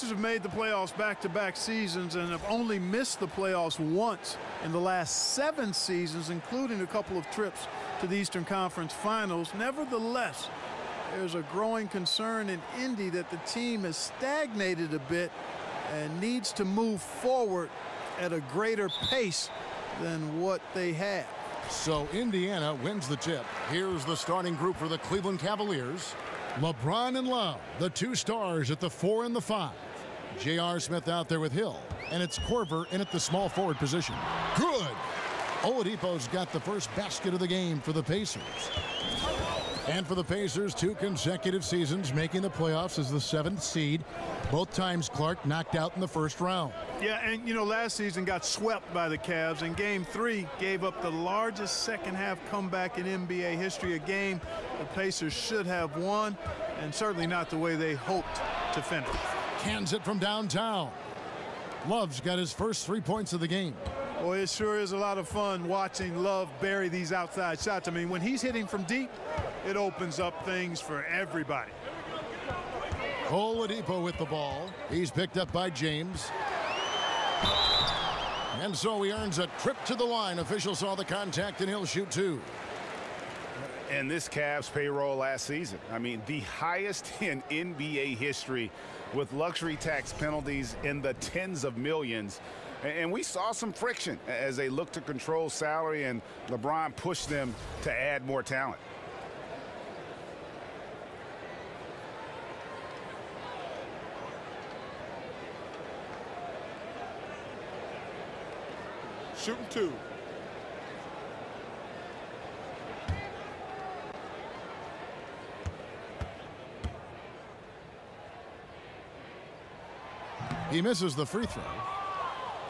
Have made the playoffs back-to-back seasons and have only missed the playoffs once in the last 7 seasons, including a couple of trips to the Eastern Conference Finals. Nevertheless, there's a growing concern in Indy that the team has stagnated a bit and needs to move forward at a greater pace than what they have. So Indiana wins the tip. Here's the starting group for the Cleveland Cavaliers. LeBron and Love, the 2 stars at the 4 and the 5. J.R. Smith out there with Hill, and it's Korver in at the small forward position. Good! Oladipo's got the first basket of the game for the Pacers. And for the Pacers, 2 consecutive seasons making the playoffs as the 7th seed. Both times Clark knocked out in the first round. Yeah, and you know, last season got swept by the Cavs, and Game 3 gave up the largest second-half comeback in NBA history, a game the Pacers should have won, and certainly not the way they hoped to finish. Cans it from downtown. Love's got his first 3 points of the game. Boy, it sure is a lot of fun watching Love bury these outside shots. I mean, when he's hitting from deep, it opens up things for everybody. Oladipo with the ball. He's picked up by James. And so he earns a trip to the line. Officials saw the contact, and he'll shoot 2. And this Cavs payroll last season, I mean, the highest in NBA history, with luxury tax penalties in the tens of millions. And we saw some friction as they looked to control salary, and LeBron pushed them to add more talent. Shooting 2. He misses the free throw.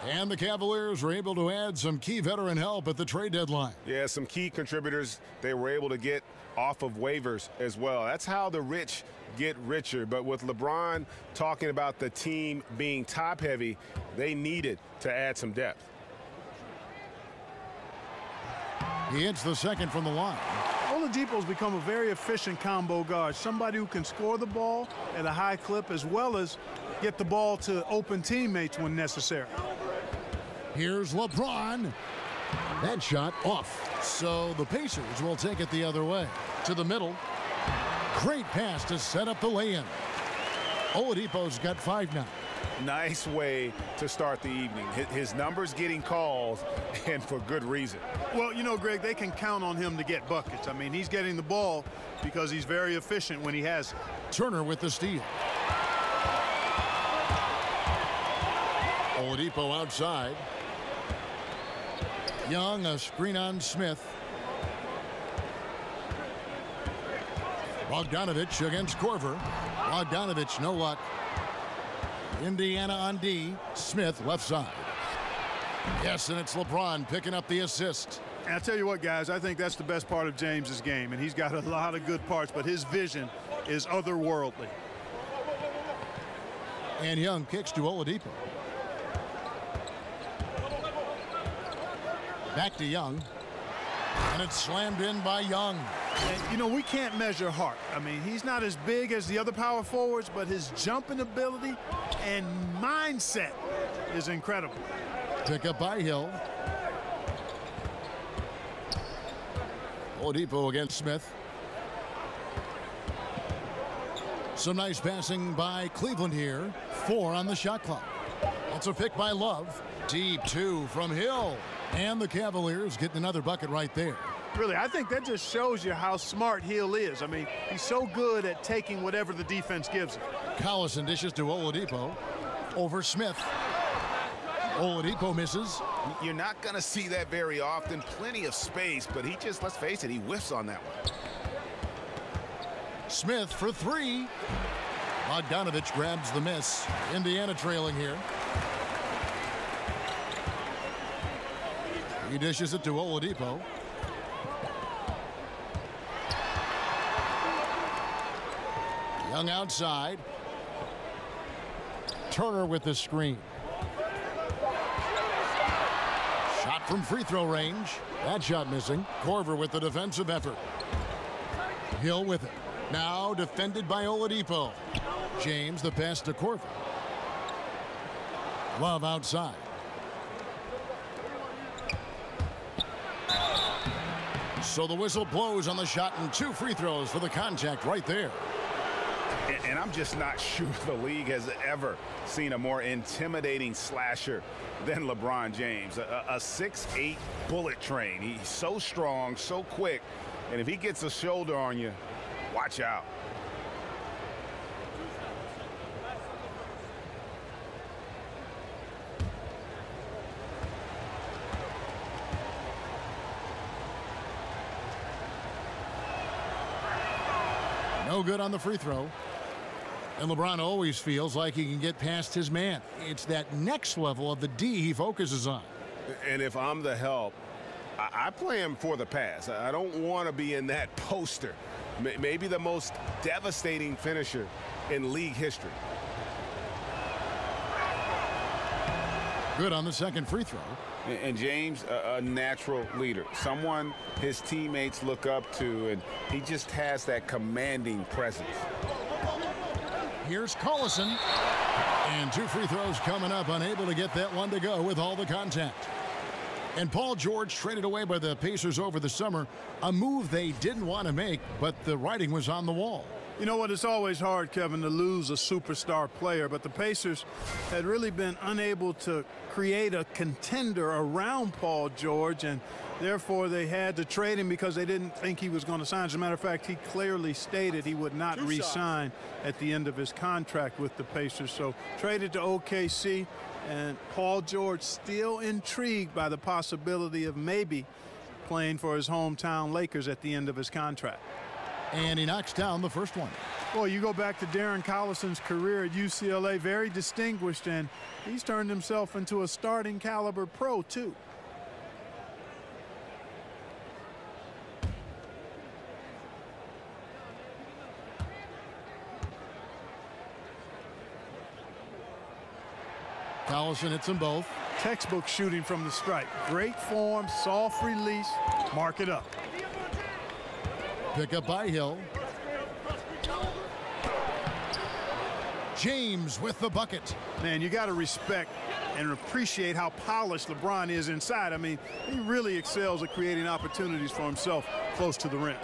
And the Cavaliers were able to add some key veteran help at the trade deadline. Yeah, some key contributors they were able to get off of waivers as well. That's how the rich get richer. But with LeBron talking about the team being top-heavy, they needed to add some depth. He hits the second from the line. Oladipo's become a very efficient combo guard, somebody who can score the ball at a high clip as well as get the ball to open teammates when necessary. Here's LeBron. That shot off. So the Pacers will take it the other way. To the middle. Great pass to set up the lay-in. Oladipo's got 5 now. Nice way to start the evening. His numbers getting calls, and for good reason. Well, you know, Greg, they can count on him to get buckets. I mean, he's getting the ball because he's very efficient when he has it. Turner with the steal. Oladipo outside. Young, a screen on Smith. Bogdanovich against Korver. Bogdanovich, no luck. Indiana on D. Smith left side. Yes, and it's LeBron picking up the assist. And I tell you what, guys, I think that's the best part of James's game, and he's got a lot of good parts, but his vision is otherworldly. And Young kicks to Oladipo. Back to Young. And it's slammed in by Young. And, you know, we can't measure Hart. I mean, he's not as big as the other power forwards, but his jumping ability and mindset is incredible. Pick up by Hill. Oladipo against Smith. Some nice passing by Cleveland here. 4 on the shot clock. That's a pick by Love. Deep 2 from Hill. And the Cavaliers getting another bucket right there. Really, I think that just shows you how smart Hill is. I mean, he's so good at taking whatever the defense gives him. Collison dishes to Oladipo. Over Smith. Oladipo misses. You're not going to see that very often. Plenty of space, but he just, let's face it, he whiffs on that one. Smith for 3. Bogdanovich grabs the miss. Indiana trailing here. He dishes it to Oladipo. Young outside. Turner with the screen. Shot From free throw range, that shot missing. Korver with the defensive effort. Hill with it. Now defended by Oladipo. James the pass to Korver. Love outside. So the whistle blows on the shot and 2 free throws for the contact right there. And I'm just not sure the league has ever seen a more intimidating slasher than LeBron James. A 6'8" bullet train. He's so strong, so quick, and if he gets a shoulder on you, watch out. No good on the free throw. And LeBron always feels like he can get past his man. It's that next level of the D he focuses on. And if I'm the help, I play him for the pass. I don't want to be in that poster. Maybe the most devastating finisher in league history. Good on the second free throw. And James, a natural leader, someone his teammates look up to, and he just has that commanding presence. Here's Collison. And 2 free throws coming up, unable to get that one to go with all the contact. And Paul George traded away by the Pacers over the summer, a move they didn't want to make, but the writing was on the wall. You know what? It's always hard, Kevin, to lose a superstar player, but the Pacers had really been unable to create a contender around Paul George, and therefore they had to trade him because they didn't think he was going to sign. As a matter of fact, he clearly stated he would not re-sign at the end of his contract with the Pacers. So traded to OKC, and Paul George still intrigued by the possibility of maybe playing for his hometown Lakers at the end of his contract. And he knocks down the first one. Well, you go back to Darren Collison's career at UCLA, very distinguished, and he's turned himself into a starting caliber pro, too. Collison hits them both. Textbook shooting from the stripe. Great form, soft release. Mark it up. Pick up by Hill. James with the bucket. Man, you got to respect and appreciate how polished LeBron is inside. I mean, he really excels at creating opportunities for himself close to the rim.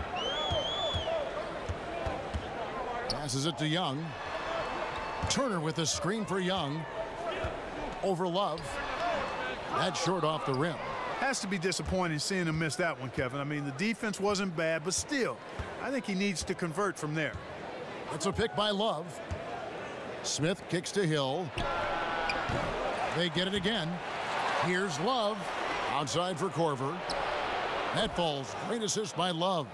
Passes it to Young. Turner with a screen for Young. Over Love. That's short off the rim. Has to be disappointing seeing him miss that one, Kevin. I mean, the defense wasn't bad, but still, I think he needs to convert from there. It's a pick by Love. Smith kicks to Hill. They get it again. Here's Love. Outside for Korver. That falls. Great assist by Love.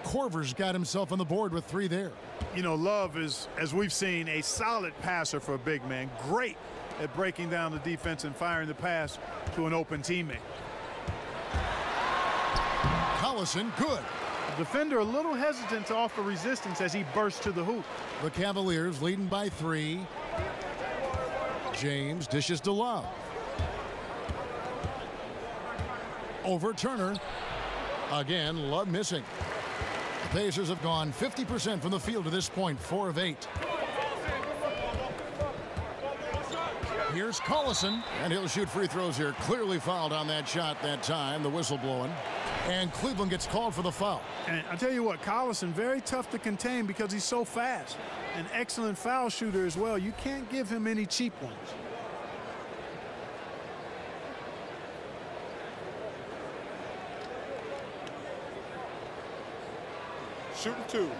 Korver's got himself on the board with 3 there. You know, Love is, as we've seen, a solid passer for a big man. Great at breaking down the defense and firing the pass to an open teammate. Collison, good. The defender a little hesitant to offer resistance as he bursts to the hoop. The Cavaliers leading by 3. James dishes to Love. Over Turner. Again, Love missing. The Pacers have gone 50% from the field to this point, 4 of 8. Here's Collison, and he'll shoot free throws here. Clearly fouled on that shot that time, the whistle blowing. And Cleveland gets called for the foul. And I tell you what, Collison, very tough to contain because he's so fast. An excellent foul shooter as well. You can't give him any cheap ones. Shooting 2.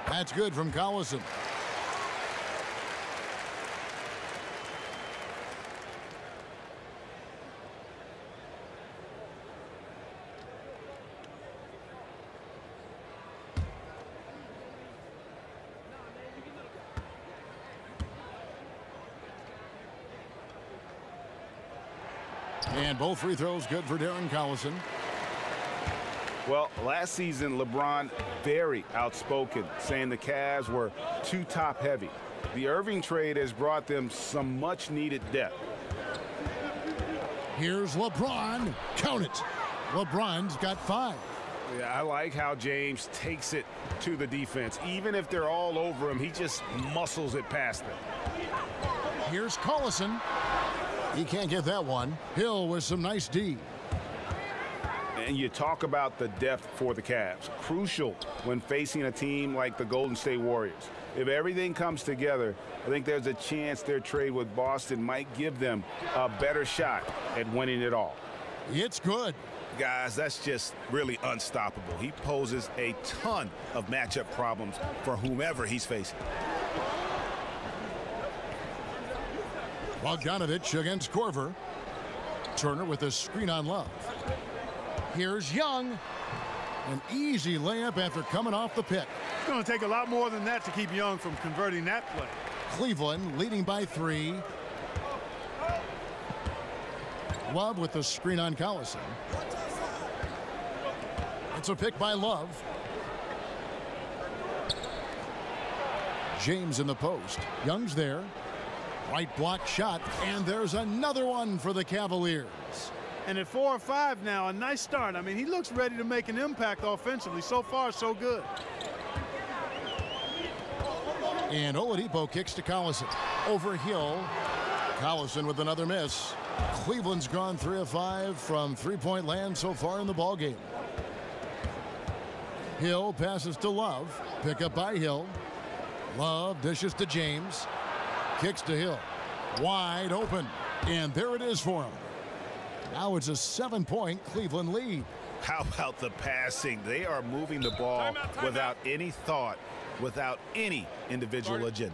That's good from Collison. And both free throws good for Darren Collison. Well, last season, LeBron very outspoken, saying the Cavs were too top-heavy. The Irving trade has brought them some much-needed depth. Here's LeBron. Count it. LeBron's got 5. Yeah, I like how James takes it to the defense. Even if they're all over him, he just muscles it past them. Here's Clarkson. He can't get that one. Hill with some nice D. And you talk about the depth for the Cavs. Crucial when facing a team like the Golden State Warriors. If everything comes together, I think there's a chance their trade with Boston might give them a better shot at winning it all. It's good. Guys, that's just really unstoppable. He poses a ton of matchup problems for whomever he's facing. Bogdanovich against Korver. Turner with a screen on Love. Here's Young. An easy layup after coming off the pick. It's going to take a lot more than that to keep Young from converting that play. Cleveland leading by 3. Love with the screen on Collison. It's a pick by Love. James in the post. Young's there. Right block shot, and there's another one for the Cavaliers. And at 4 or 5 now, a nice start. I mean, he looks ready to make an impact offensively. So far, so good. And Oladipo kicks to Collison. Over Hill. Collison with another miss. Cleveland's gone 3 of 5 from three-point land so far in the ballgame. Hill passes to Love. Pick up by Hill. Love dishes to James. Kicks to Hill. Wide open. And there it is for him. Now it's a 7-point Cleveland lead. How about the passing? They are moving the ball without any thought, without any individual agendas.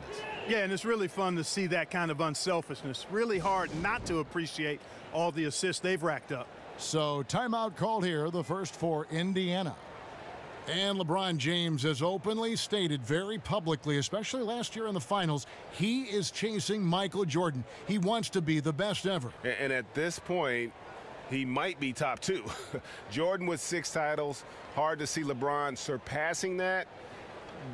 Yeah, and it's really fun to see that kind of unselfishness. Really hard not to appreciate all the assists they've racked up. So timeout called here, the first for Indiana. And LeBron James has openly stated very publicly, especially last year in the finals, he is chasing Michael Jordan. He wants to be the best ever. And at this point, he might be top 2. Jordan with 6 titles. Hard to see LeBron surpassing that.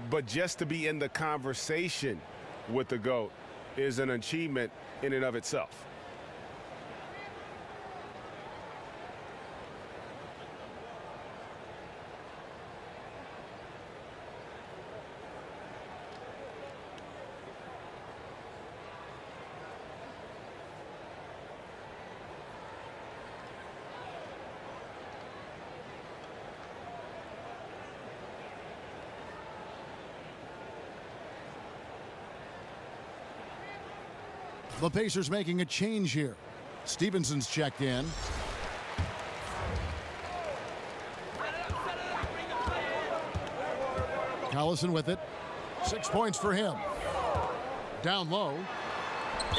But just to be in the conversation with the GOAT is an achievement in and of itself. The Pacers making a change here. Stevenson's checked in. Collison with it. 6 points for him. Down low.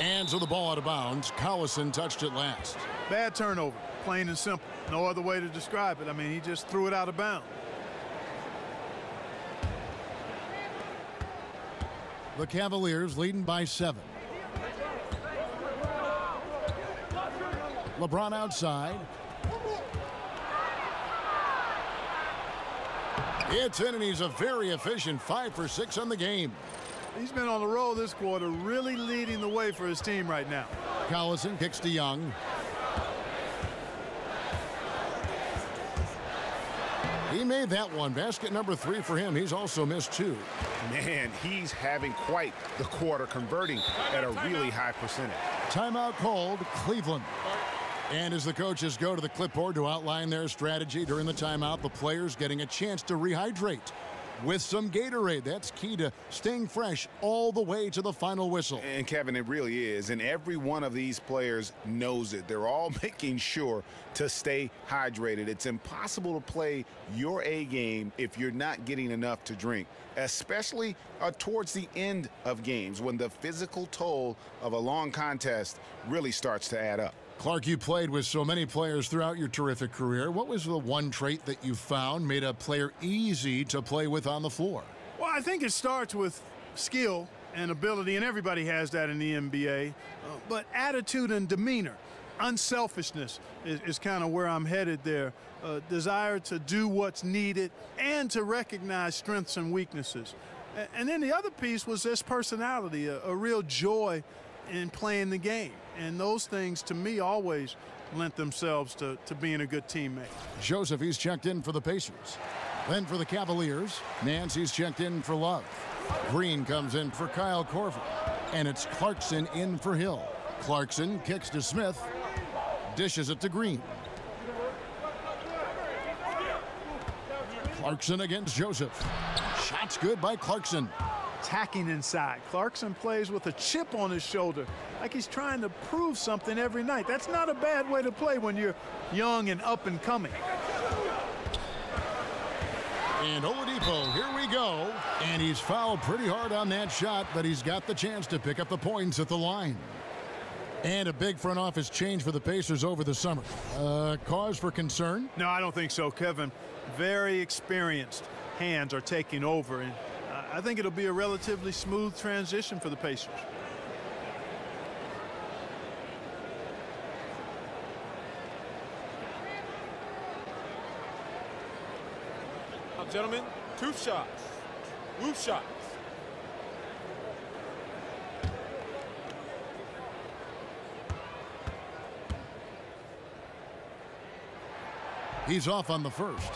And so the ball out of bounds. Collison touched it last. Bad turnover, plain and simple. No other way to describe it. I mean, he just threw it out of bounds. The Cavaliers leading by 7. LeBron outside. It's in, and he's a very efficient 5 for 6 on the game. He's been on the roll this quarter, really leading the way for his team right now. Collison kicks to Young. He made that one. Basket number 3 for him. He's also missed 2. Man, he's having quite the quarter, converting at a really high percentage. Timeout called, Cleveland. And as the coaches go to the clipboard to outline their strategy during the timeout, the players getting a chance to rehydrate with some Gatorade. That's key to staying fresh all the way to the final whistle. And Kevin, it really is. And every one of these players knows it. They're all making sure to stay hydrated. It's impossible to play your A game if you're not getting enough to drink, especially towards the end of games when the physical toll of a long contest really starts to add up. Clark, you played with so many players throughout your terrific career. What was the one trait that you found made a player easy to play with on the floor? Well, I think it starts with skill and ability, and everybody has that in the NBA, but attitude and demeanor. unselfishness is kind of where I'm headed there. Desire to do what's needed and to recognize strengths and weaknesses. And then the other piece was this personality, a real joy in playing the game. And those things, to me, always lent themselves to being a good teammate. Joseph, he's checked in for the Pacers. Then for the Cavaliers, Nancy's checked in for Love. Green comes in for Kyle Korver. And it's Clarkson in for Hill. Clarkson kicks to Smith. Dishes it to Green. Clarkson against Joseph. Shot's good by Clarkson. Attacking inside. Clarkson plays with a chip on his shoulder, like he's trying to prove something every night. That's not a bad way to play when you're young and up and coming. And Oladipo, here we go. And he's fouled pretty hard on that shot, but he's got the chance to pick up the points at the line. And a big front office change for the Pacers over the summer. Cause for concern? No, I don't think so, Kevin. Very experienced hands are taking over, and I think it'll be a relatively smooth transition for the Pacers. Now, gentlemen, 2 shots. Roof shots. He's off on the first.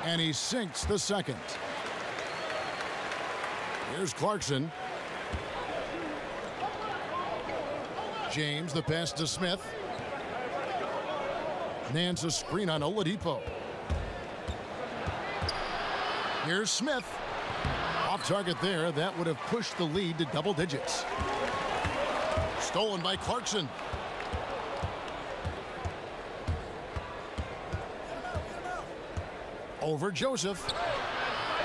And he sinks the second. Here's Clarkson. James, the pass to Smith. Nance a screen on Oladipo. Here's Smith. Off target there. That would have pushed the lead to double digits. Stolen by Clarkson. Over Joseph.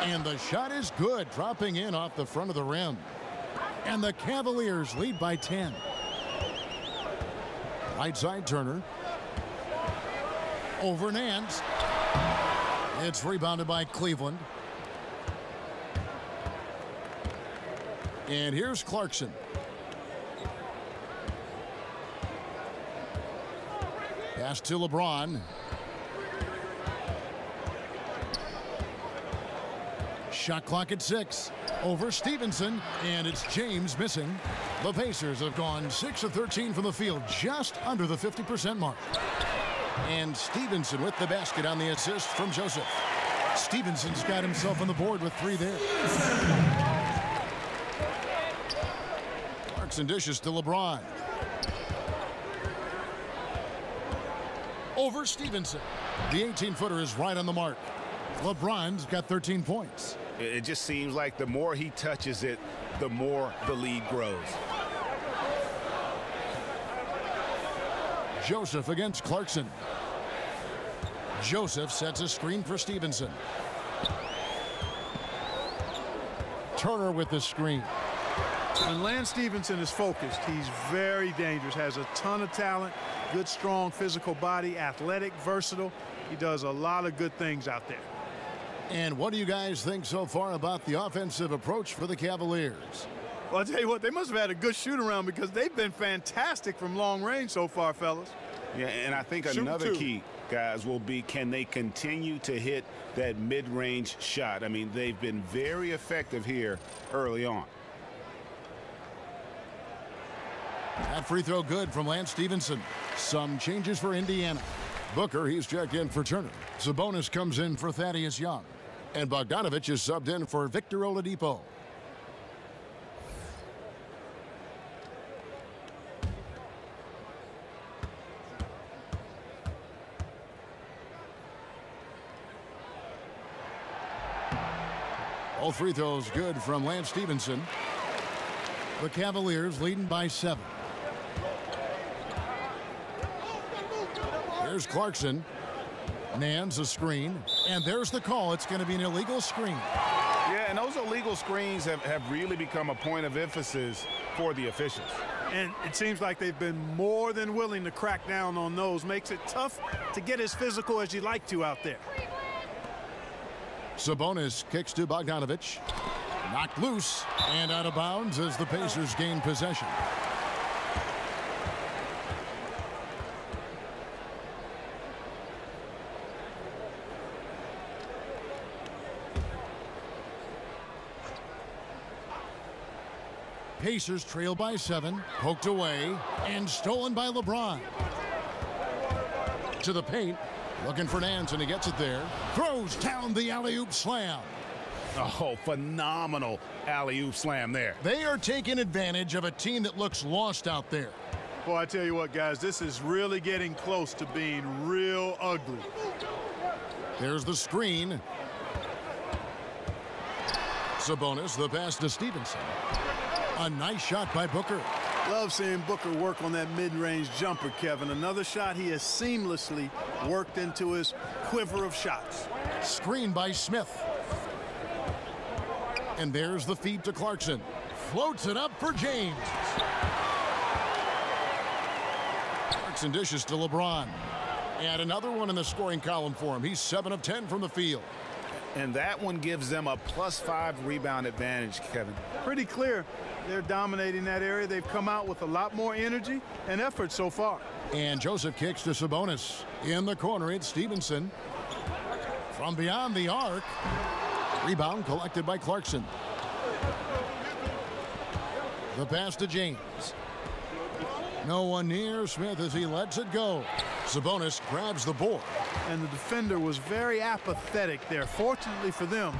And the shot is good, dropping in off the front of the rim. And the Cavaliers lead by 10. Right side Turner. Over Nance. It's rebounded by Cleveland. And here's Clarkson. Pass to LeBron. Shot clock at 6. Over Stevenson, and it's James missing. The Pacers have gone 6 of 13 from the field, just under the 50% mark. And Stevenson with the basket on the assist from Joseph. Stevenson's got himself on the board with 3 there. Clarkson dishes to LeBron. Over Stevenson. The 18-footer is right on the mark. LeBron's got 13 points. It just seems like the more he touches it, the more the lead grows. Joseph against Clarkson. Joseph sets a screen for Stevenson. Turner with the screen. When Lance Stevenson is focused, he's very dangerous, has a ton of talent, good, strong physical body, athletic, versatile. He does a lot of good things out there. And what do you guys think so far about the offensive approach for the Cavaliers? Well, I'll tell you what, they must have had a good shoot-around because they've been fantastic from long range so far, fellas. Yeah, and I think another key, guys, will be can they continue to hit that mid-range shot? I mean, they've been very effective here early on. That free throw good from Lance Stevenson. Some changes for Indiana. Booker, he's checked in for Turner. Sabonis comes in for Thaddeus Young. And Bogdanovich is subbed in for Victor Oladipo. All free throws good from Lance Stevenson. The Cavaliers leading by 7. Here's Clarkson. Nance a screen. And there's the call. It's going to be an illegal screen. Yeah, and those illegal screens have really become a point of emphasis for the officials. And it seems like they've been more than willing to crack down on those. Makes it tough to get as physical as you'd like to out there. Sabonis kicks to Bogdanovich. Knocked loose and out of bounds as the Pacers gain possession. Pacers trail by 7, poked away, and stolen by LeBron. To the paint, looking for Nance, and he gets it there. Throws down the alley-oop slam. Oh, phenomenal alley-oop slam there. They are taking advantage of a team that looks lost out there. Boy, I tell you what, guys, this is really getting close to being real ugly. There's the screen. Sabonis, the pass to Stevenson. A nice shot by Booker. Love seeing Booker work on that mid-range jumper, Kevin. Another shot he has seamlessly worked into his quiver of shots. Screen by Smith. And there's the feed to Clarkson. Floats it up for James. Clarkson dishes to LeBron. And another one in the scoring column for him. He's 7 of 10 from the field. And that one gives them a +5 rebound advantage, Kevin. Pretty clear. They're dominating that area. They've come out with a lot more energy and effort so far. And Joseph kicks to Sabonis. In the corner, it's Stevenson. From beyond the arc. Rebound collected by Clarkson. The pass to James. No one near Smith as he lets it go. Sabonis grabs the board. And the defender was very apathetic there. Fortunately for them,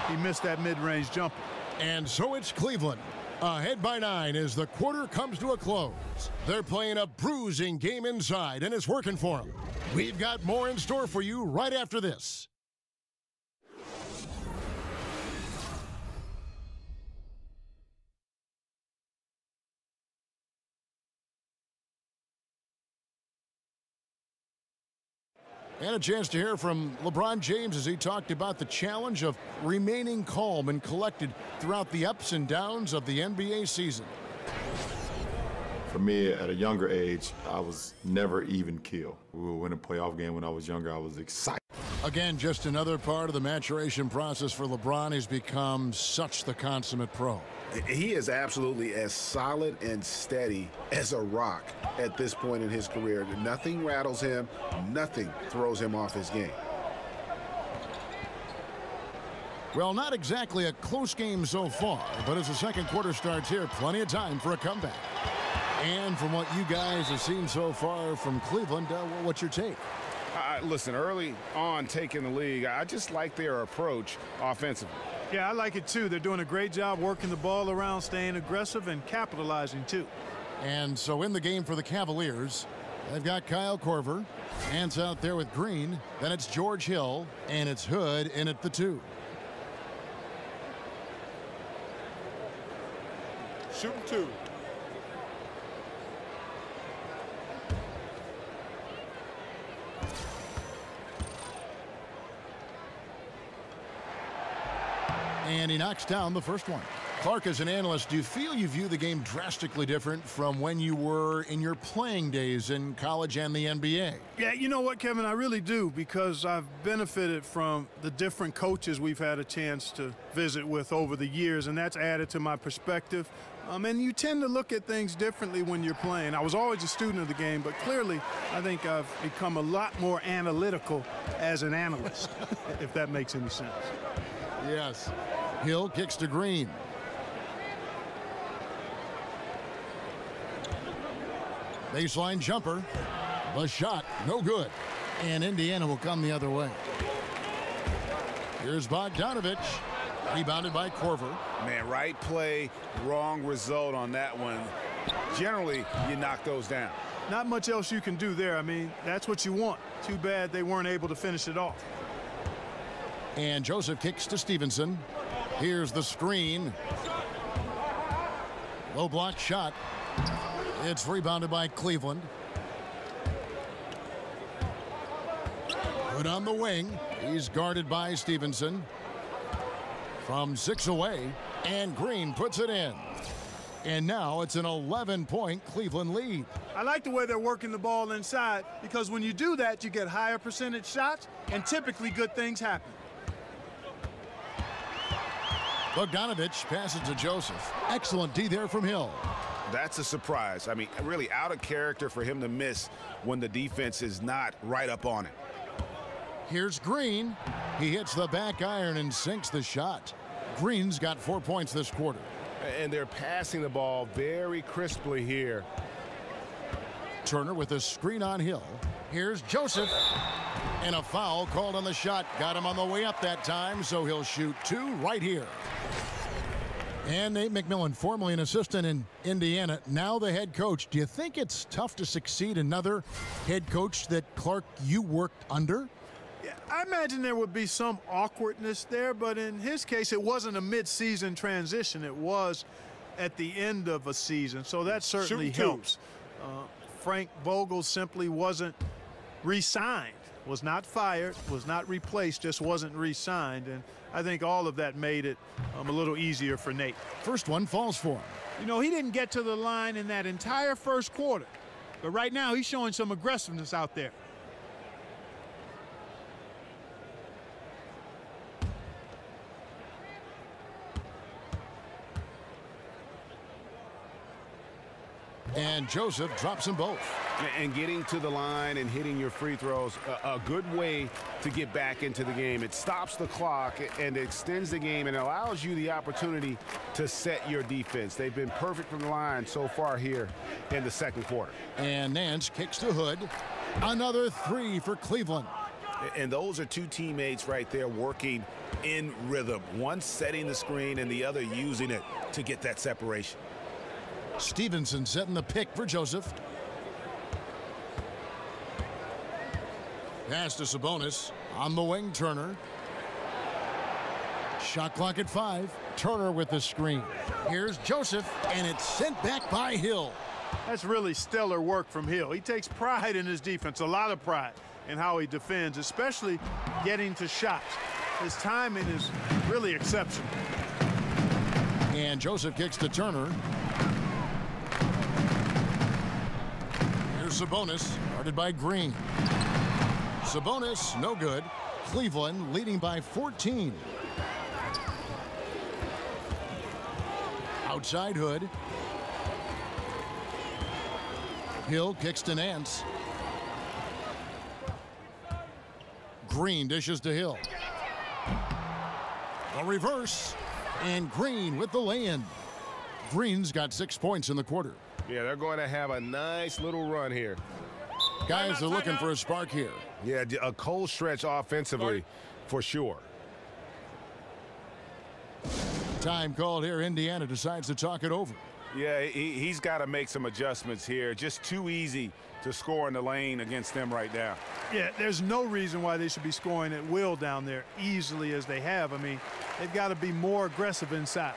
he missed that mid-range jumper. And so it's Cleveland. Ahead by 9 as the quarter comes to a close. They're playing a bruising game inside, and it's working for them. We've got more in store for you right after this. And a chance to hear from LeBron James as he talked about the challenge of remaining calm and collected throughout the ups and downs of the NBA season. For me, at a younger age, I was never even keel. We would win a playoff game when I was younger. I was excited. Again, just another part of the maturation process for LeBron. He's become such the consummate pro. He is absolutely as solid and steady as a rock at this point in his career. Nothing rattles him. Nothing throws him off his game. Well, not exactly a close game so far, but as the second quarter starts here, plenty of time for a comeback. And from what you guys have seen so far from Cleveland, what's your take? Listen, early on taking the league, I just like their approach offensively. Yeah, I like it too. They're doing a great job working the ball around, staying aggressive, and capitalizing too. And so in the game for the Cavaliers, they've got Kyle Korver. Hands out there with Green. Then it's George Hill, and it's Hood in at the 2. Shooting 2. And he knocks down the first one. Clark, as an analyst, do you feel you view the game drastically different from when you were in your playing days in college and the NBA? Yeah, you know what, Kevin, I really do, because I've benefited from the different coaches we've had a chance to visit with over the years, and that's added to my perspective. And you tend to look at things differently when you're playing. I was always a student of the game, but clearly I think I've become a lot more analytical as an analyst, if that makes any sense. Yes. Hill kicks to Green. Baseline jumper. The shot, no good. And Indiana will come the other way. Here's Bogdanovich. Rebounded by Korver. Man, right play, wrong result on that one. Generally, you knock those down. Not much else you can do there. I mean, that's what you want. Too bad they weren't able to finish it off. And Joseph kicks to Stevenson. Here's the screen. Low block shot. It's rebounded by Cleveland. Good on the wing. He's guarded by Stevenson. From 6 away, and Green puts it in. And now it's an 11-point Cleveland lead. I like the way they're working the ball inside, because when you do that, you get higher percentage shots, and typically good things happen. Bogdanovich passes to Joseph. Excellent D there from Hill. That's a surprise. I mean, really out of character for him to miss when the defense is not right up on it. Here's Green. He hits the back iron and sinks the shot. Green's got 4 points this quarter. And they're passing the ball very crisply here. Turner with a screen on Hill. Here's Joseph. And a foul called on the shot. Got him on the way up that time, so he'll shoot 2 right here. And Nate McMillan, formerly an assistant in Indiana, now the head coach. Do you think it's tough to succeed another head coach that, Clark, you worked under? Yeah, I imagine there would be some awkwardness there, but in his case, it wasn't a mid-season transition. It was at the end of a season, so that certainly helps. Frank Vogel simply wasn't re-signed, was not fired, was not replaced, just wasn't re-signed, and I think all of that made it a little easier for Nate. First one falls for him. You know, he didn't get to the line in that entire first quarter, but right now he's showing some aggressiveness out there. And Joseph drops them both. And getting to the line and hitting your free throws, a good way to get back into the game. It stops the clock and extends the game and allows you the opportunity to set your defense. They've been perfect from the line so far here in the second quarter. And Nance kicks to Hood. Another 3 for Cleveland. And those are 2 teammates right there working in rhythm. One setting the screen and the other using it to get that separation. Stevenson setting the pick for Joseph. Pass to Sabonis. On the wing, Turner. Shot clock at 5. Turner with the screen. Here's Joseph, and it's sent back by Hill. That's really stellar work from Hill. He takes pride in his defense, a lot of pride in how he defends, especially getting to shots. His timing is really exceptional. And Joseph kicks to Turner. Here's Sabonis, guarded by Green. Sabonis, no good. Cleveland leading by 14. Outside Hood. Hill kicks to Nance. Green dishes to Hill. A reverse. And Green with the lay-in. Green's got 6 points in the quarter. Yeah, they're going to have a nice little run here. Guys are looking for a spark here. Yeah, a cold stretch offensively for sure. Time called here. Indiana decides to talk it over. Yeah, he's got to make some adjustments here. Just too easy to score in the lane against them right now. Yeah, there's no reason why they should be scoring at will down there easily as they have. I mean, they've got to be more aggressive inside.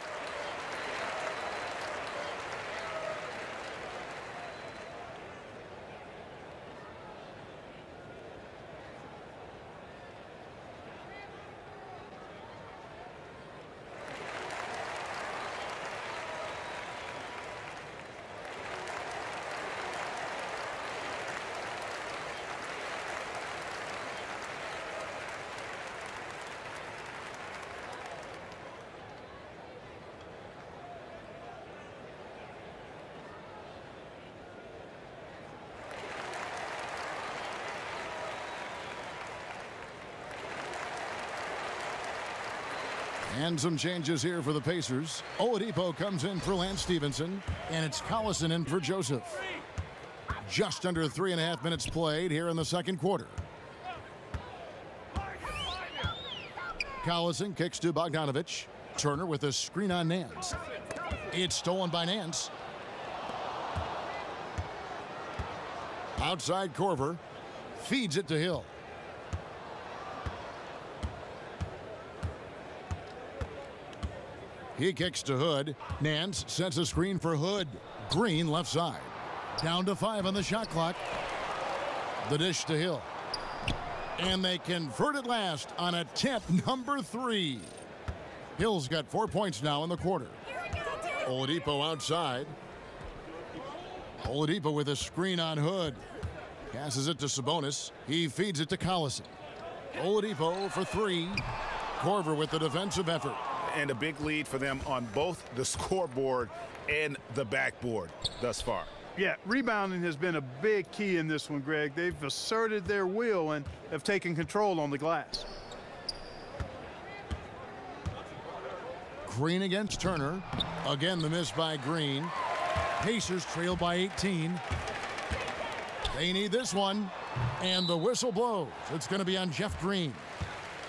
And some changes here for the Pacers. Oladipo comes in for Lance Stevenson, and it's Clarkson in for Joseph. Just under 3.5 minutes played here in the second quarter. Clarkson kicks to Bogdanovich. Turner with a screen on Nance. It's stolen by Nance. Outside Korver. Feeds it to Hill. He kicks to Hood. Nance sets a screen for Hood. Green left side. Down to 5 on the shot clock. The dish to Hill. And they convert at last on attempt number 3. Hill's got 4 points now in the quarter. Oladipo outside. Oladipo with a screen on Hood. Passes it to Sabonis. He feeds it to Collison. Oladipo for three. Korver with the defensive effort. And a big lead for them on both the scoreboard and the backboard thus far. Yeah, rebounding has been a big key in this one, Greg. They've asserted their will and have taken control on the glass. Green against Turner. Again, the miss by Green. Pacers trail by 18. They need this one. And the whistle blows. It's going to be on Jeff Green.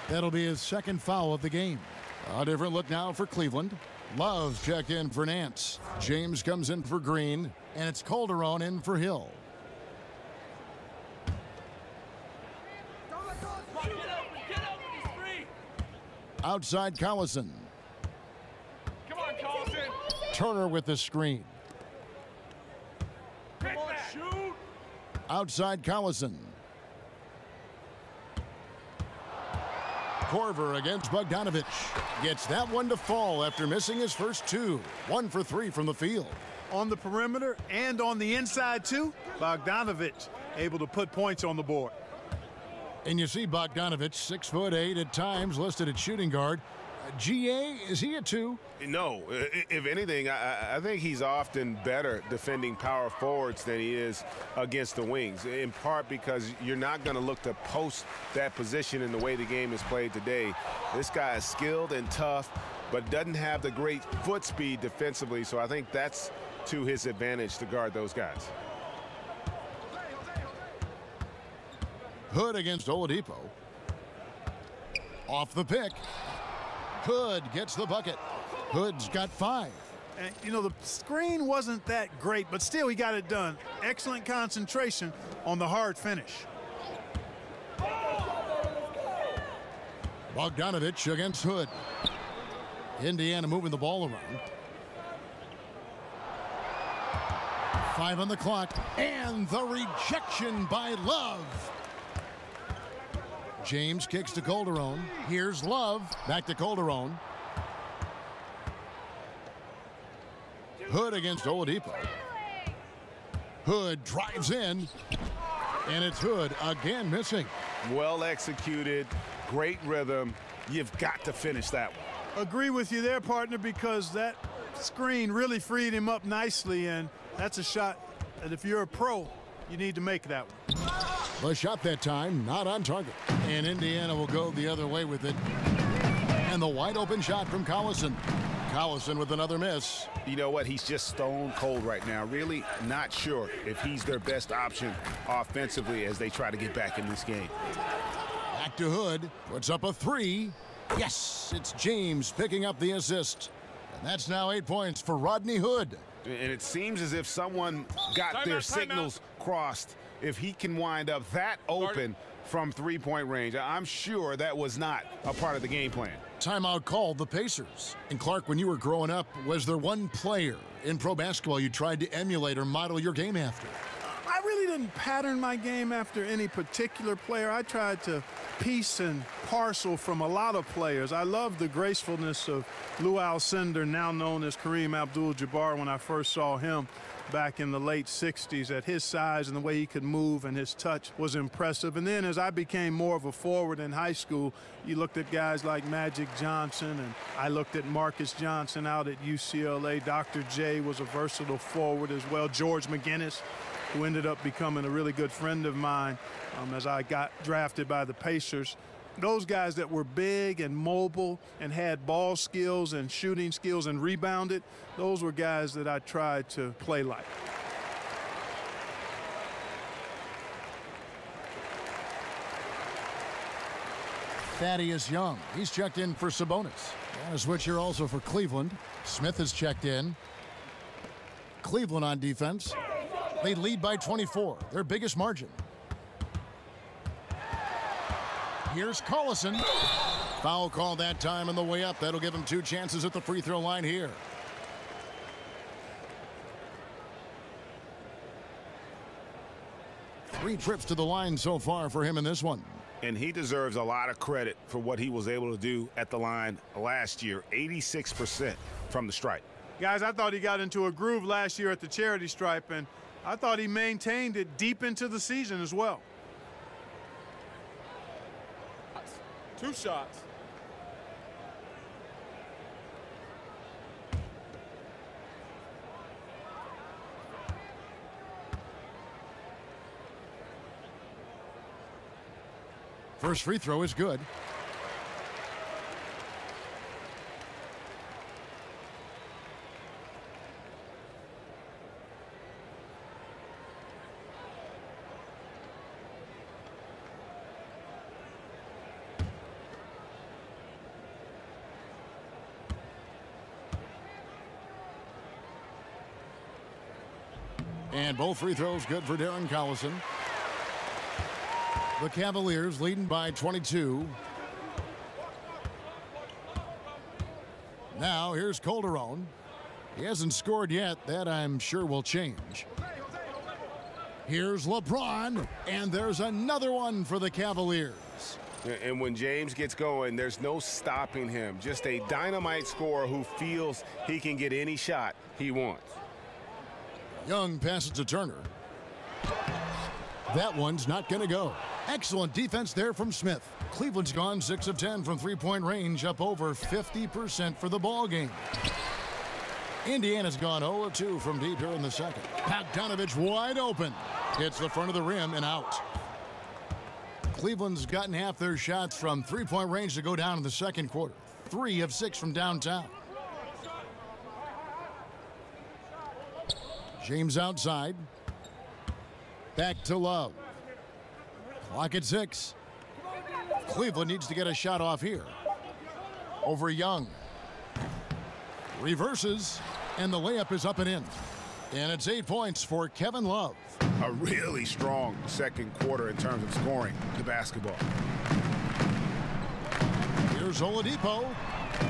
That'll be his second foul of the game. A different look now for Cleveland. Love's checked in for Nance. James comes in for Green. And it's Calderon in for Hill. Outside Collison. Come on, Collison. Turner with the screen. Come on, shoot. Outside Collison. Korver against Bogdanovich. Gets that one to fall after missing his first two. 1 for 3 from the field. On the perimeter and on the inside, too, Bogdanovich able to put points on the board. And you see Bogdanovich, 6'8" at times, listed at shooting guard. GA, is he a 2? No, if anything, I think he's often better defending power forwards than he is against the wings, in part because you're not going to look to post that position in the way the game is played today. This guy is skilled and tough, but doesn't have the great foot speed defensively, so I think that's to his advantage to guard those guys. Hood against Oladipo. Off the pick. Hood gets the bucket. Hood's got 5. And, you know, the screen wasn't that great, but still he got it done. Excellent concentration on the hard finish. Bogdanovich against Hood. Indiana moving the ball around. 5 on the clock. And the rejection by Love. James kicks to Calderon. Here's Love. Back to Calderon. Hood against Oladipo. Hood drives in. And it's Hood again missing. Well executed, great rhythm. You've got to finish that one. Agree with you there, partner, because that screen really freed him up nicely, and that's a shot that if you're a pro, you need to make that one. The shot that time, not on target. And Indiana will go the other way with it. And the wide open shot from Collison. Collison with another miss. You know what? He's just stone cold right now. Really not sure if he's their best option offensively as they try to get back in this game. Back to Hood. Puts up a 3. Yes, it's James picking up the assist. And that's now 8 points for Rodney Hood. And it seems as if someone got their signals crossed. If he can wind up that open from three-point range, I'm sure that was not a part of the game plan. Timeout called the Pacers. And Clark, when you were growing up, was there one player in pro basketball you tried to emulate or model your game after? I really didn't pattern my game after any particular player. I tried to piece and parcel from a lot of players. I loved the gracefulness of Lou Alcindor, now known as Kareem Abdul-Jabbar, when I first saw him back in the late 60s. At his size and the way he could move and his touch was impressive. And then as I became more of a forward in high school, you looked at guys like Magic Johnson, and I looked at Marcus Johnson out at UCLA. Dr. J was a versatile forward as well. George McGinnis, who ended up becoming a really good friend of mine as I got drafted by the Pacers. Those guys that were big and mobile and had ball skills and shooting skills and rebounded, those were guys that I tried to play like. Thaddeus Young, he's checked in for Sabonis. And a switch here also for Cleveland. Smith is checked in. Cleveland on defense. They lead by 24, their biggest margin. Here's Collison. Foul call that time on the way up. That'll give him 2 chances at the free throw line here. Three trips to the line so far for him in this one. And he deserves a lot of credit for what he was able to do at the line last year. 86% from the stripe. Guys, I thought he got into a groove last year at the charity stripe, and I thought he maintained it deep into the season as well. 2 shots. First free throw is good. And both free throws good for Darren Collison. The Cavaliers leading by 22. Now here's Calderon. He hasn't scored yet. That I'm sure will change. Here's LeBron, and there's another one for the Cavaliers. And when James gets going, there's no stopping him. Just a dynamite scorer who feels he can get any shot he wants. Young passes to Turner. That one's not going to go. Excellent defense there from Smith. Cleveland's gone 6 of 10 from three-point range, up over 50% for the ball game. Indiana's gone 0 of 2 from deep here in the second. Bogdanovich wide open. Hits the front of the rim and out. Cleveland's gotten half their shots from three-point range to go down in the second quarter. 3 of 6 from downtown. James outside. Back to Love. Clock at 6. Cleveland needs to get a shot off here. Over Young. Reverses, and the layup is up and in. And it's 8 points for Kevin Love. A really strong second quarter in terms of scoring the basketball. Here's Oladipo,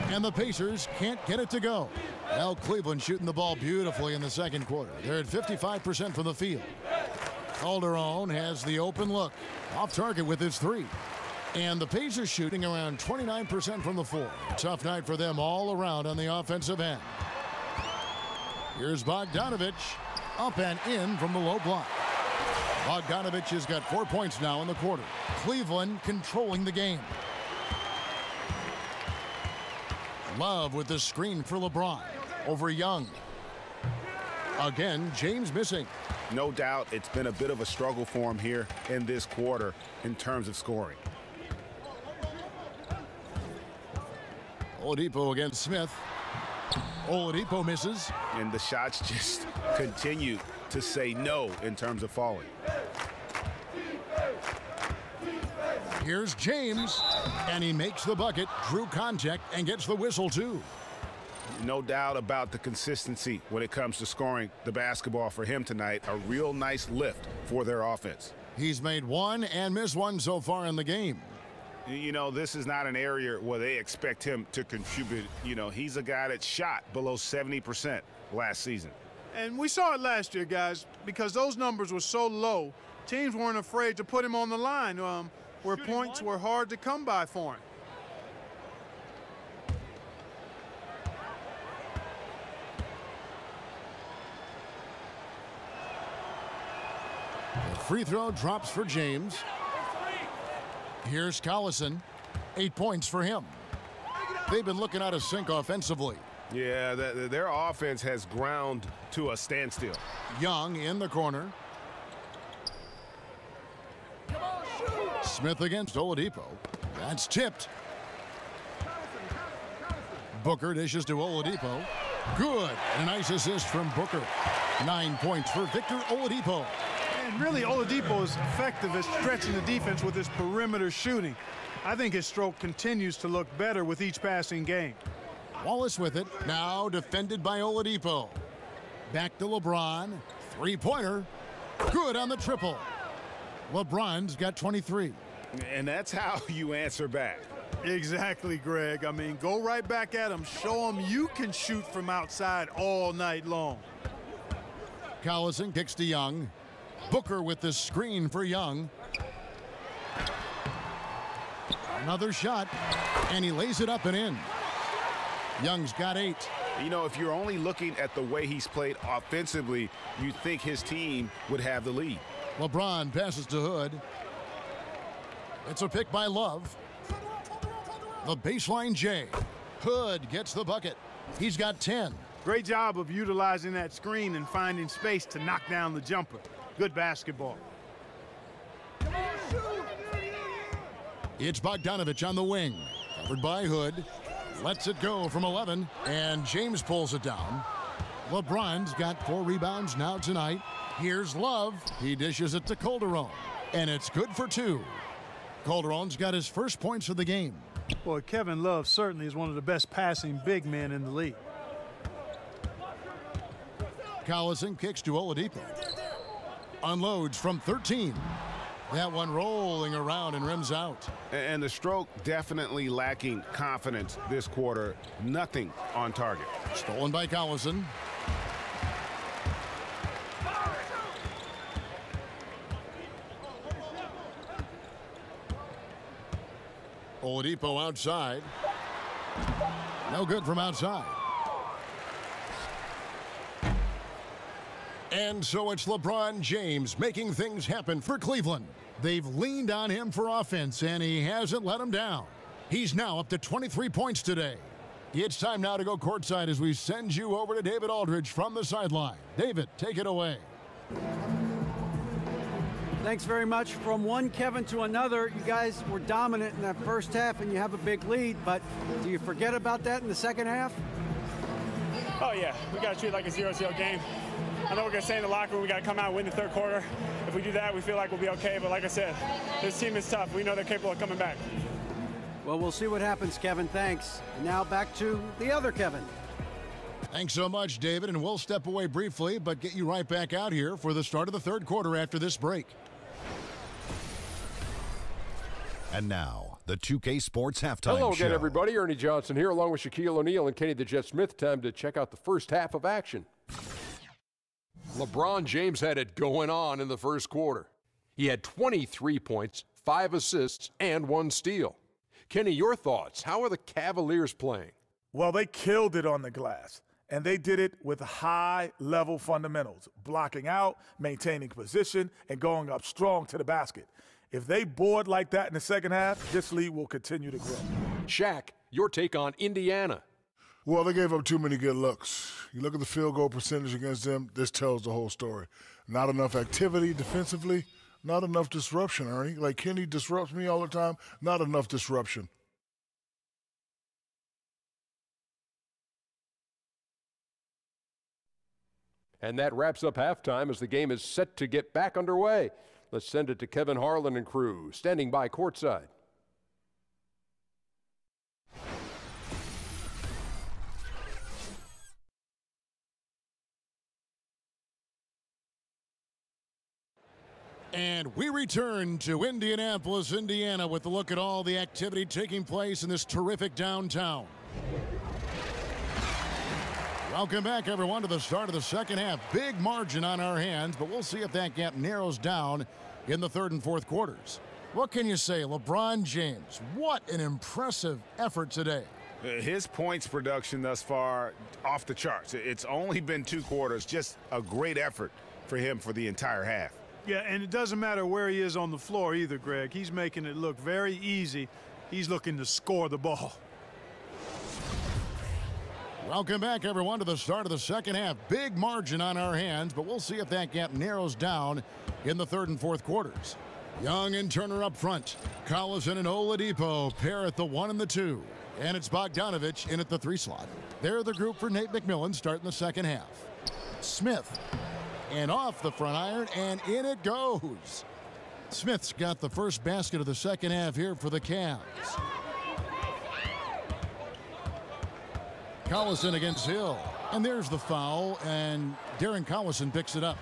and the Pacers can't get it to go. Well, Cleveland shooting the ball beautifully in the second quarter. They're at 55% from the field. Calderon has the open look. Off target with his 3. And the Pacers shooting around 29% from the floor. Tough night for them all around on the offensive end. Here's Bogdanovich. Up and in from the low block. Bogdanovich has got 4 points now in the quarter. Cleveland controlling the game. Love with the screen for LeBron. Over Young. Again, James missing. No doubt it's been a bit of a struggle for him here in this quarter in terms of scoring. Oladipo against Smith. Oladipo misses. And the shots just continue to say no in terms of falling. Here's James, and he makes the bucket, drew contact, and gets the whistle too. No doubt about the consistency when it comes to scoring the basketball for him tonight. A real nice lift for their offense. He's made 1 and missed 1 so far in the game. You know, this is not an area where they expect him to contribute. You know, he's a guy that shot below 70% last season. And we saw it last year, guys, because those numbers were so low, teams weren't afraid to put him on the line where points were hard to come by for him. The free throw drops for James. Here's Collison. 8 points for him. They've been looking out of sync offensively. Yeah, their offense has ground to a standstill. Young in the corner. Smith against Oladipo. That's tipped. Booker dishes to Oladipo. Good. And a nice assist from Booker. 9 points for Victor Oladipo. And really, Oladipo is effective at stretching the defense with his perimeter shooting. I think his stroke continues to look better with each passing game. Wallace with it. Now defended by Oladipo. Back to LeBron. Three-pointer. Good on the triple. LeBron's got 23. And that's how you answer back. Exactly, Greg. I mean, go right back at him. Show him you can shoot from outside all night long. Collison kicks to Young. Booker with the screen for Young. Another shot, and he lays it up and in. Young's got 8. You know, if you're only looking at the way he's played offensively, you'd think his team would have the lead. LeBron passes to Hood. It's a pick by Love. The baseline J. Hood gets the bucket. He's got 10. Great job of utilizing that screen and finding space to knock down the jumper. Good basketball. It's Bogdanovich on the wing. Covered by Hood. Lets it go from 11, and James pulls it down. LeBron's got 4 rebounds now tonight. Here's Love. He dishes it to Calderon, and it's good for 2. Calderon's got his first points of the game. Boy, Kevin Love certainly is one of the best passing big men in the league. Collison kicks to Oladipo. Unloads from 13. That one rolling around and rims out. And the stroke definitely lacking confidence this quarter. Nothing on target. Stolen by Collison. Oladipo outside. No good from outside. And so it's LeBron James making things happen for Cleveland. They've leaned on him for offense, and he hasn't let them down. He's now up to 23 points today. It's time now to go courtside as we send you over to David Aldridge from the sideline. David, take it away. Thanks very much. From one Kevin to another, you guys were dominant in that first half, and you have a big lead, but do you forget about that in the second half? Oh, yeah. We got to treat it like a 0-0 game. I know we're going to stay in the locker room. We got to come out and win the third quarter. If we do that, we feel like we'll be okay. But like I said, this team is tough. We know they're capable of coming back. Well, we'll see what happens, Kevin. Thanks. And now back to the other Kevin. Thanks so much, David. And we'll step away briefly, but get you right back out here for the start of the third quarter after this break. And now, the 2K Sports Halftime Hello Show. again, everybody. Ernie Johnson here, along with Shaquille O'Neal and Kenny the Jet Smith. Time to check out the first half of action. LeBron James had it going on in the first quarter. He had 23 points, 5 assists, and 1 steal. Kenny, your thoughts? How are the Cavaliers playing? Well, they killed it on the glass, and they did it with high-level fundamentals, blocking out, maintaining position, and going up strong to the basket. If they board like that in the second half, this lead will continue to grow. Shaq, your take on Indiana. Well, they gave up too many good looks. You look at the field goal percentage against them, this tells the whole story. Not enough activity defensively, not enough disruption, Ernie. Like Kenny disrupts me all the time, not enough disruption. And that wraps up halftime as the game is set to get back underway. Let's send it to Kevin Harlan and crew, standing by courtside. And we return to Indianapolis, Indiana, with a look at all the activity taking place in this terrific downtown. Welcome back, everyone, to the start of the second half. Big margin on our hands, but we'll see if that gap narrows down in the third and fourth quarters. What can you say, LeBron James? What an impressive effort today. His points production thus far, off the charts. It's only been 2 quarters, just a great effort for him for the entire half. Yeah, and it doesn't matter where he is on the floor either, Greg. He's making it look very easy. He's looking to score the ball. Welcome back, everyone, to the start of the second half. Big margin on our hands, but we'll see if that gap narrows down in the third and fourth quarters. Young and Turner up front. Collison and Oladipo pair at the 1 and the 2. And it's Bogdanovich in at the 3 slot. They're the group for Nate McMillan starting the second half. Smith. And off the front iron, and in it goes. Smith's got the first basket of the second half here for the Cavs. Collison against Hill. And there's the foul, and Darren Collison picks it up.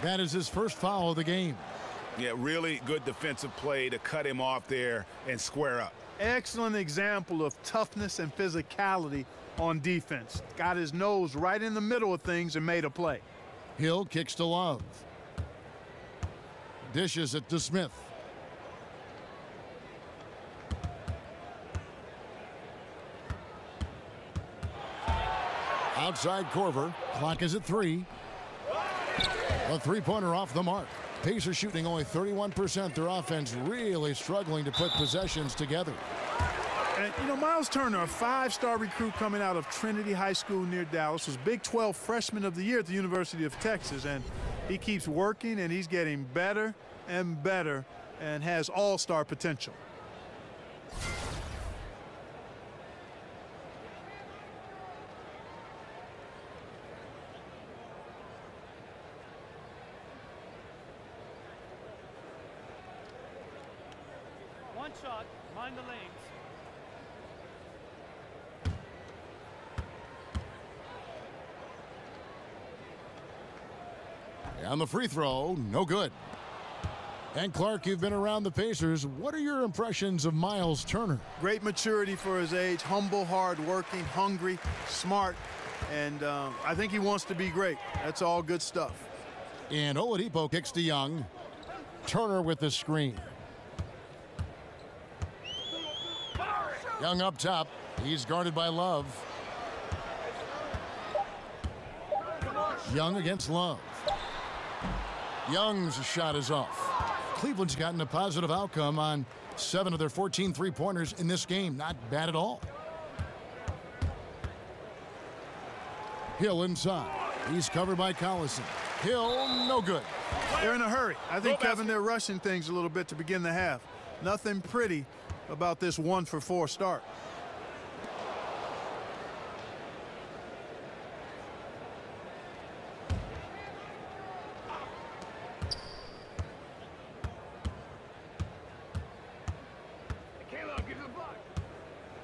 That is his first foul of the game. Yeah, really good defensive play to cut him off there and square up. Excellent example of toughness and physicality on defense. Got his nose right in the middle of things and made a play. Hill kicks to Love. Dishes it to Smith. Outside Korver. Clock is at 3. A three-pointer off the mark. Pacers shooting only 31%. Their offense really struggling to put possessions together. And, you know, Myles Turner, a 5-star recruit coming out of Trinity High School near Dallas, was Big 12 Freshman of the Year at the University of Texas. And he keeps working, and he's getting better and better and has all-star potential. One shot, mind the lanes. And the free throw, no good. And Clark, you've been around the Pacers. What are your impressions of Myles Turner? Great maturity for his age, humble, hard-working, hungry, smart, and I think he wants to be great. That's all good stuff. And Oladipo kicks to Young. Turner with the screen. Young up top. He's guarded by Love. Young against Love. Young's shot is off. Cleveland's gotten a positive outcome on 7 of their 14 three-pointers in this game. Not bad at all. Hill inside. He's covered by Collison. Hill, no good. They're in a hurry. I think, Kevin, they're rushing things a little bit to begin the half. Nothing pretty about this 1-for-4 start.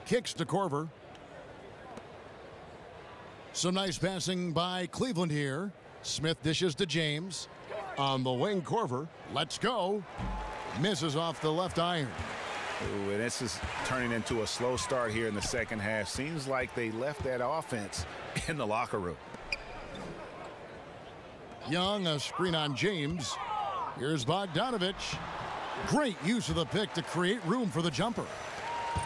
Kicks to Korver. Some nice passing by Cleveland here. Smith dishes to James. On the wing, Korver. Let's go. Misses off the left iron. Ooh, and this is turning into a slow start here in the second half. Seems like they left that offense in the locker room. Young, a screen on James. Here's Bogdanovich. Great use of the pick to create room for the jumper.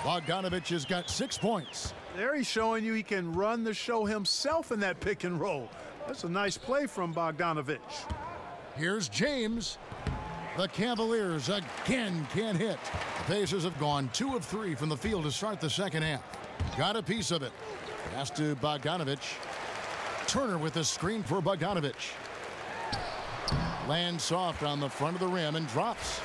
Bogdanovich has got 6 points. There he's showing you he can run the show himself in that pick and roll. That's a nice play from Bogdanovich. Here's James. The Cavaliers again can't hit. The Pacers have gone 2 of 3 from the field to start the second half. Got a piece of it. Pass to Bogdanovich. Turner with the screen for Bogdanovich. Lands soft on the front of the rim and drops.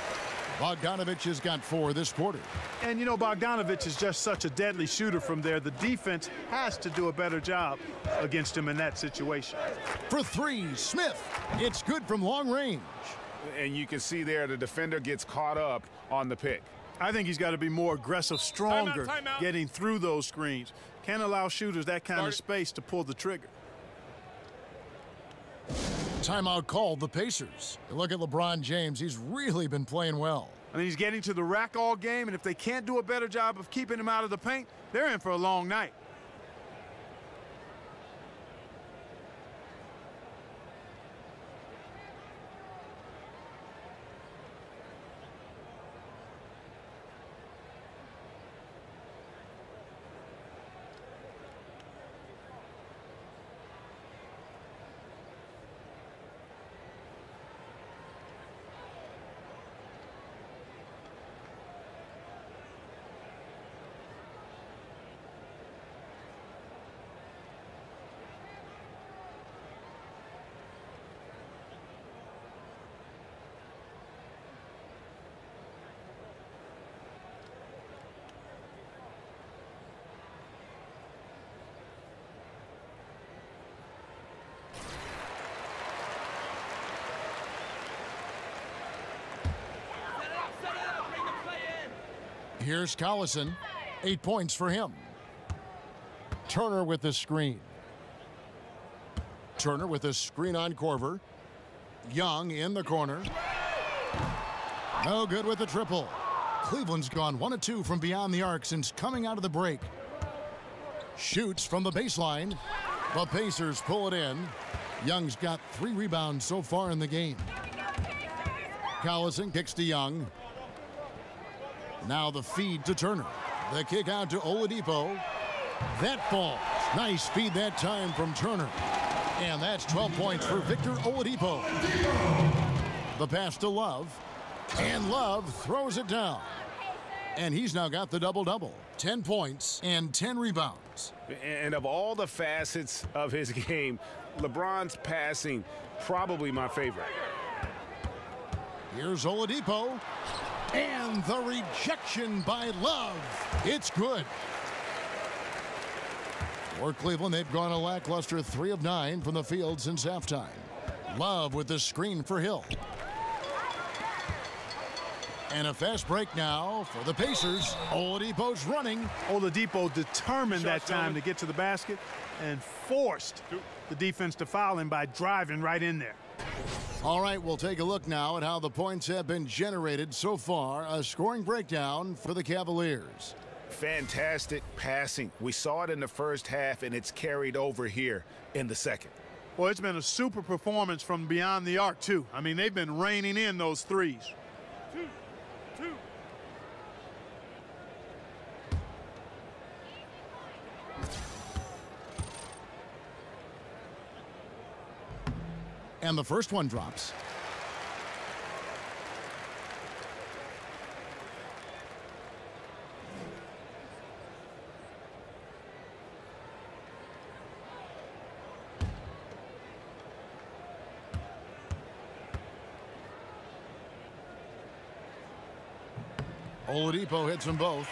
Bogdanovich has got 4 this quarter. And, you know, Bogdanovich is just such a deadly shooter from there. The defense has to do a better job against him in that situation. For 3, Smith. It's good from long range. And you can see there the defender gets caught up on the pick. I think he's got to be more aggressive, stronger, Timeout. getting through those screens. Can't allow shooters that kind of space to pull the trigger. Timeout called the Pacers. Look at LeBron James. He's really been playing well. I mean, he's getting to the rack all game, and if they can't do a better job of keeping him out of the paint, they're in for a long night. Here's Collison. 8 points for him. Turner with the screen. Turner with a screen on Korver. Young in the corner. No good with the triple. Cleveland's gone 1 of 2 from beyond the arc since coming out of the break. Shoots from the baseline. The Pacers pull it in. Young's got 3 rebounds so far in the game. Collison kicks to Young. Now the feed to Turner. The kick out to Oladipo. That falls. Nice feed that time from Turner. And that's 12 points for Victor Oladipo. The pass to Love. And Love throws it down. And he's now got the double-double. 10 points and 10 rebounds. And of all the facets of his game, LeBron's passing probably my favorite. Here's Oladipo. And the rejection by Love. It's good. For Cleveland, they've gone a lackluster 3 of 9 from the field since halftime. Love with the screen for Hill. And a fast break now for the Pacers. Oladipo's running. Oladipo determined that time to get to the basket and forced the defense to foul him by driving right in there. All right, we'll take a look now at how the points have been generated so far. A scoring breakdown for the Cavaliers. Fantastic passing. We saw it in the first half, and it's carried over here in the second. Well, it's been a super performance from beyond the arc, too. I mean, they've been raining in those threes. And the first one drops. Oladipo hits them both.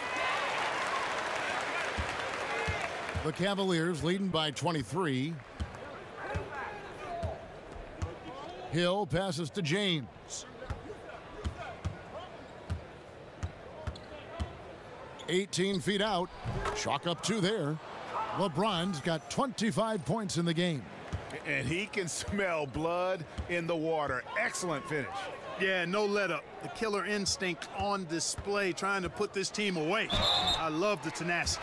The Cavaliers leading by 23. Hill passes to James. 18 feet out. Chalk up 2 there. LeBron's got 25 points in the game. And he can smell blood in the water. Excellent finish. Yeah, no let up. The killer instinct on display, trying to put this team away. I love the tenacity.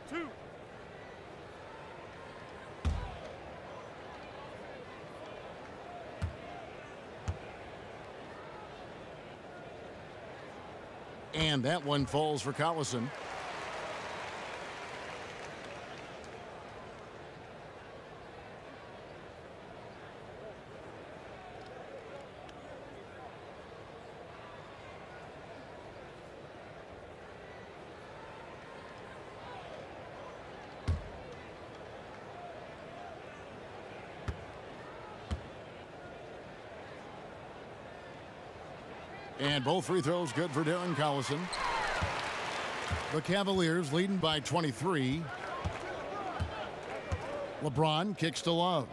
Two. And that one falls for Clarkson. And both free throws good for Darren Collison. The Cavaliers leading by 23. LeBron kicks to Love.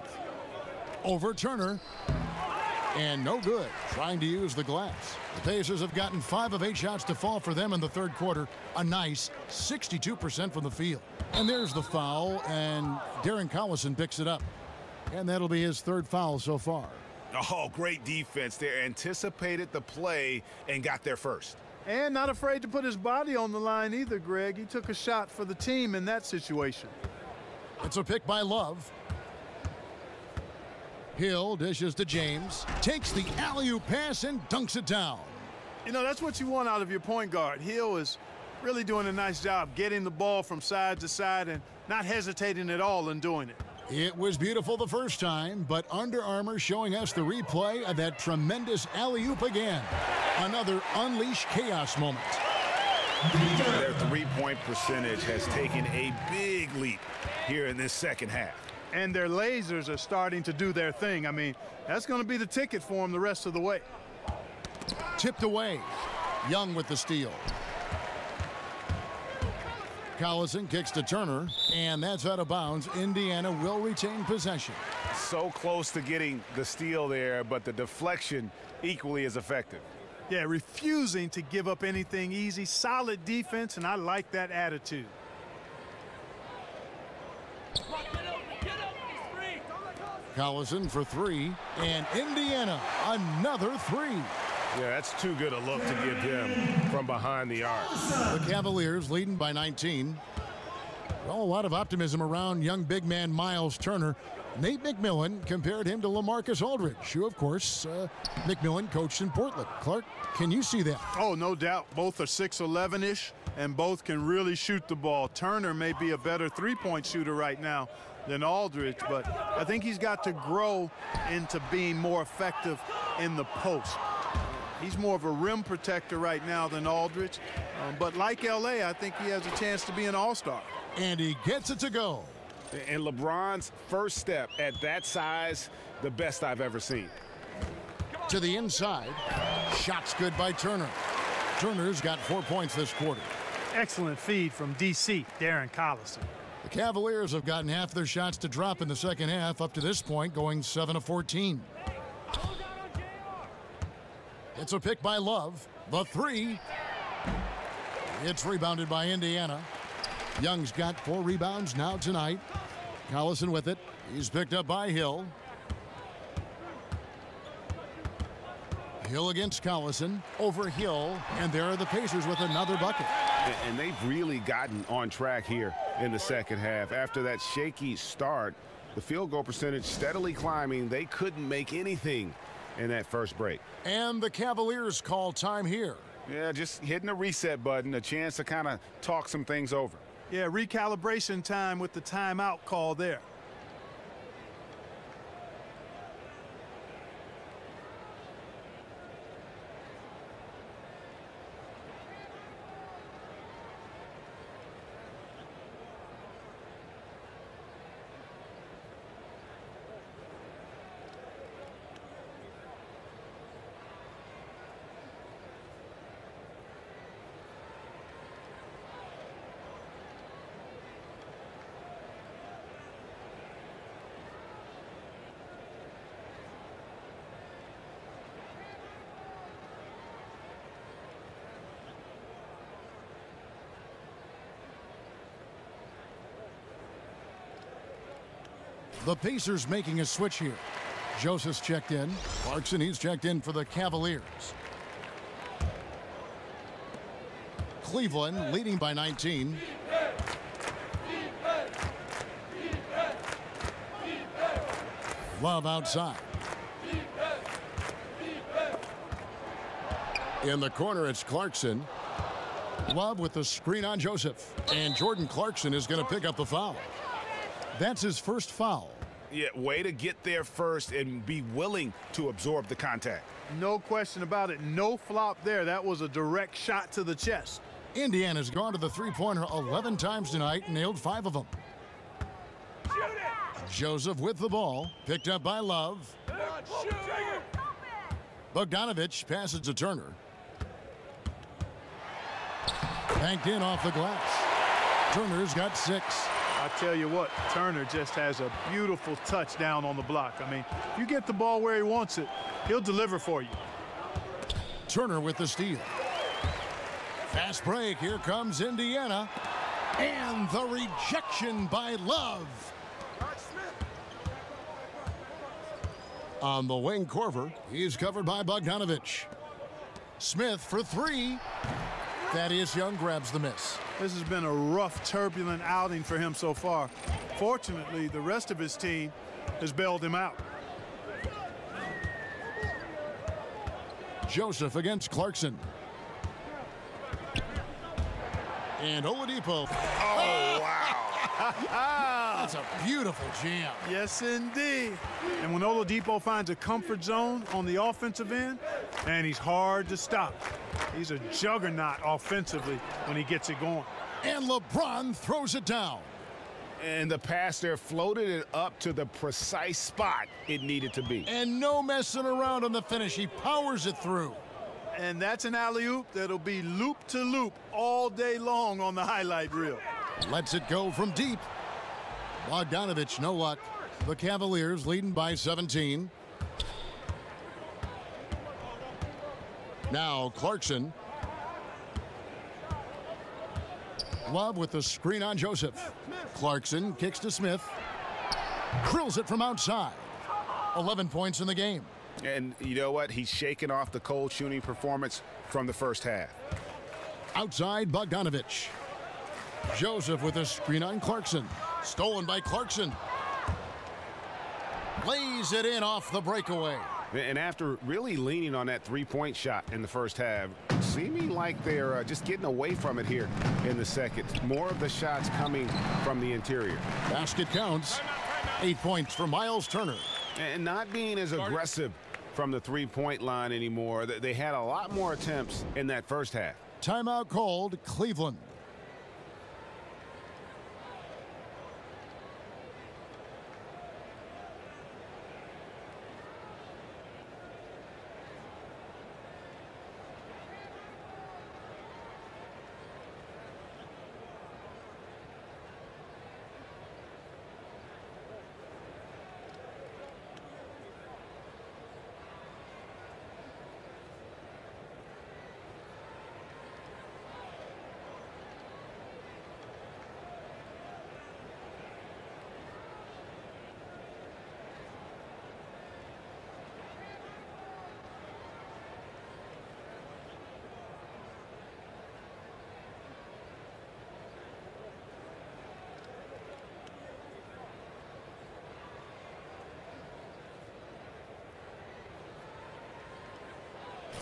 Over Turner. And no good. Trying to use the glass. The Pacers have gotten 5 of 8 shots to fall for them in the third quarter. A nice 62% from the field. And there's the foul, and Darren Collison picks it up. And that'll be his 3rd foul so far. Oh, great defense there. Anticipated the play and got there first. And not afraid to put his body on the line either, Greg. He took a shot for the team in that situation. It's a pick by Love. Hill dishes to James. Takes the alley-oop pass and dunks it down. You know, that's what you want out of your point guard. Hill is really doing a nice job getting the ball from side to side and not hesitating at all in doing it. It was beautiful the first time, but Under Armour showing us the replay of that tremendous alley-oop again. Another unleash chaos moment. Their three-point percentage has taken a big leap here in this second half. And their lasers are starting to do their thing. I mean, that's going to be the ticket for them the rest of the way. Tipped away. Young with the steal. Collison kicks to Turner, and that's out of bounds. Indiana will retain possession. So close to getting the steal there, but the deflection equally as effective. Yeah, refusing to give up anything easy. Solid defense, and I like that attitude. Collison for three, and Indiana another three. Yeah, that's too good a look to give him from behind the arc. The Cavaliers leading by 19. Well, a lot of optimism around young big man Myles Turner. Nate McMillan compared him to LaMarcus Aldridge, who, of course, McMillan coached in Portland. Clark, can you see that? Oh, no doubt. Both are 6'11"-ish, and both can really shoot the ball. Turner may be a better three-point shooter right now than Aldridge, but I think he's got to grow into being more effective in the post. He's more of a rim protector right now than Aldridge, but like L.A., I think he has a chance to be an all-star. And he gets it to go. And LeBron's first step at that size, the best I've ever seen. To the inside. Shots good by Turner. Turner's got 4 points this quarter. Excellent feed from D.C., Darren Collison. The Cavaliers have gotten half their shots to drop in the second half, up to this point going 7 of 14. It's a pick by Love. The three. It's rebounded by Indiana. Young's got 4 rebounds now tonight. Collison with it. He's picked up by Hill. Hill against Collison. Over Hill. And there are the Pacers with another bucket. And they've really gotten on track here in the second half. After that shaky start, the field goal percentage steadily climbing. They couldn't make anything in that first break. And the Cavaliers call time here. Yeah, just hitting a reset button, a chance to kind of talk some things over. Yeah, recalibration time with the timeout call there. The Pacers making a switch here. Joseph's checked in. Clarkson, he's checked in for the Cavaliers. Cleveland leading by 19. Love outside. In the corner, it's Clarkson. Love with the screen on Joseph. And Jordan Clarkson is going to pick up the foul. That's his first foul. Yeah, way to get there first and be willing to absorb the contact. No question about it. No flop there. That was a direct shot to the chest. Indiana's gone to the three-pointer 11 times tonight and nailed 5 of them. Joseph with the ball, picked up by Love. Bogdanovich passes to Turner. Banked in off the glass. Turner's got 6. I tell you what, Turner just has a beautiful touchdown on the block. I mean, you get the ball where he wants it, he'll deliver for you. Turner with the steal. Fast break, here comes Indiana. And the rejection by Love. On the wing, Corver. He's covered by Bogdanovich. Smith for 3. Thaddeus Young grabs the miss. This has been a rough, turbulent outing for him so far. Fortunately, the rest of his team has bailed him out. Joseph against Clarkson. And Oladipo. Oh, wow. That's a beautiful jam. Yes, indeed. And when Oladipo finds a comfort zone on the offensive end, man, he's hard to stop. He's a juggernaut offensively when he gets it going. And LeBron throws it down. And the pass there floated it up to the precise spot it needed to be. And no messing around on the finish. He powers it through. And that's an alley-oop that'll be loop to loop all day long on the highlight reel. Lets it go from deep. Bogdanovich, no luck. The Cavaliers leading by 17. Now Clarkson. Love with the screen on Joseph. Clarkson kicks to Smith. Drills it from outside. 11 points in the game. And you know what? He's shaking off the cold shooting performance from the first half. Outside Bogdanovich. Joseph with a screen on Clarkson. Stolen by Clarkson. Lays it in off the breakaway. And after really leaning on that three-point shot in the first half, seeming like they're just getting away from it here in the second. More of the shots coming from the interior. Basket counts. 8 points for Myles Turner. And not being as aggressive from the three-point line anymore. They had a lot more attempts in that first half. Timeout called, Cleveland.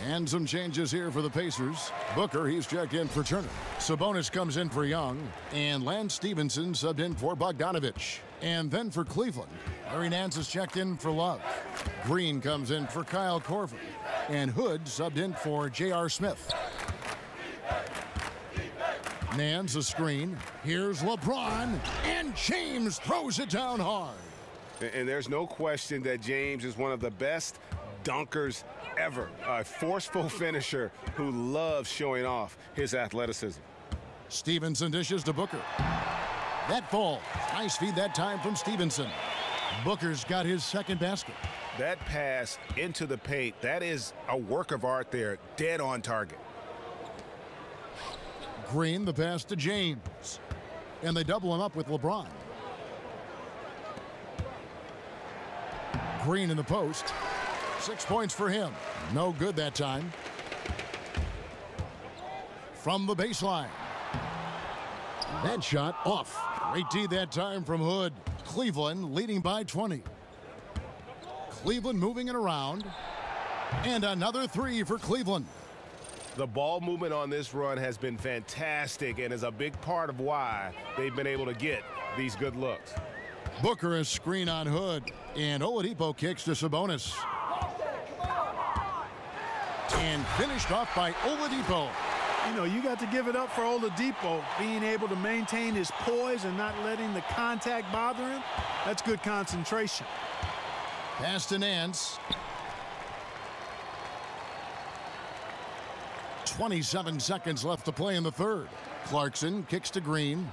And some changes here for the Pacers. Booker, he's checked in for Turner. Sabonis comes in for Young. And Lance Stevenson subbed in for Bogdanovich. And then for Cleveland, Larry Nance is checked in for Love. Green comes in for Kyle Korver. And Hood subbed in for J.R. Smith. Nance a screen. Here's LeBron. And James throws it down hard. And there's no question that James is one of the best dunkers ever. A forceful finisher who loves showing off his athleticism. Stevenson dishes to Booker. That ball. Nice feed that time from Stevenson. Booker's got his second basket. That pass into the paint, that is a work of art there. Dead on target. Green, the pass to James. And they double him up with LeBron. Green in the post. 6 points for him. No good that time. From the baseline. That shot off. Great D that time from Hood. Cleveland leading by 20. Cleveland moving it around. And another three for Cleveland. The ball movement on this run has been fantastic and is a big part of why they've been able to get these good looks. Booker is screen on Hood. And Oladipo kicks to Sabonis. And finished off by Oladipo. You know, you got to give it up for Oladipo, being able to maintain his poise and not letting the contact bother him. That's good concentration. Pass to Nance. 27 seconds left to play in the third. Clarkson kicks to Green.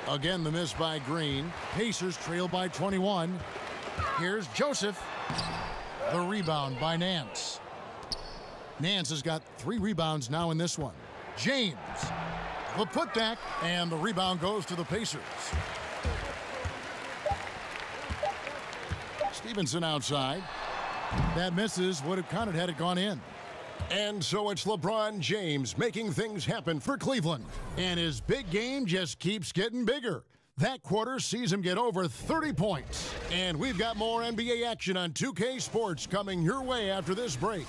Again, the miss by Green. Pacers trail by 21. Here's Joseph. The rebound by Nance. Nance has got 3 rebounds now in this one. James, the putback, and the rebound goes to the Pacers. Stevenson outside. That misses. Would have counted had it gone in. And so it's LeBron James making things happen for Cleveland. And his big game just keeps getting bigger. That quarter sees him get over 30 points. And we've got more NBA action on 2K Sports coming your way after this break.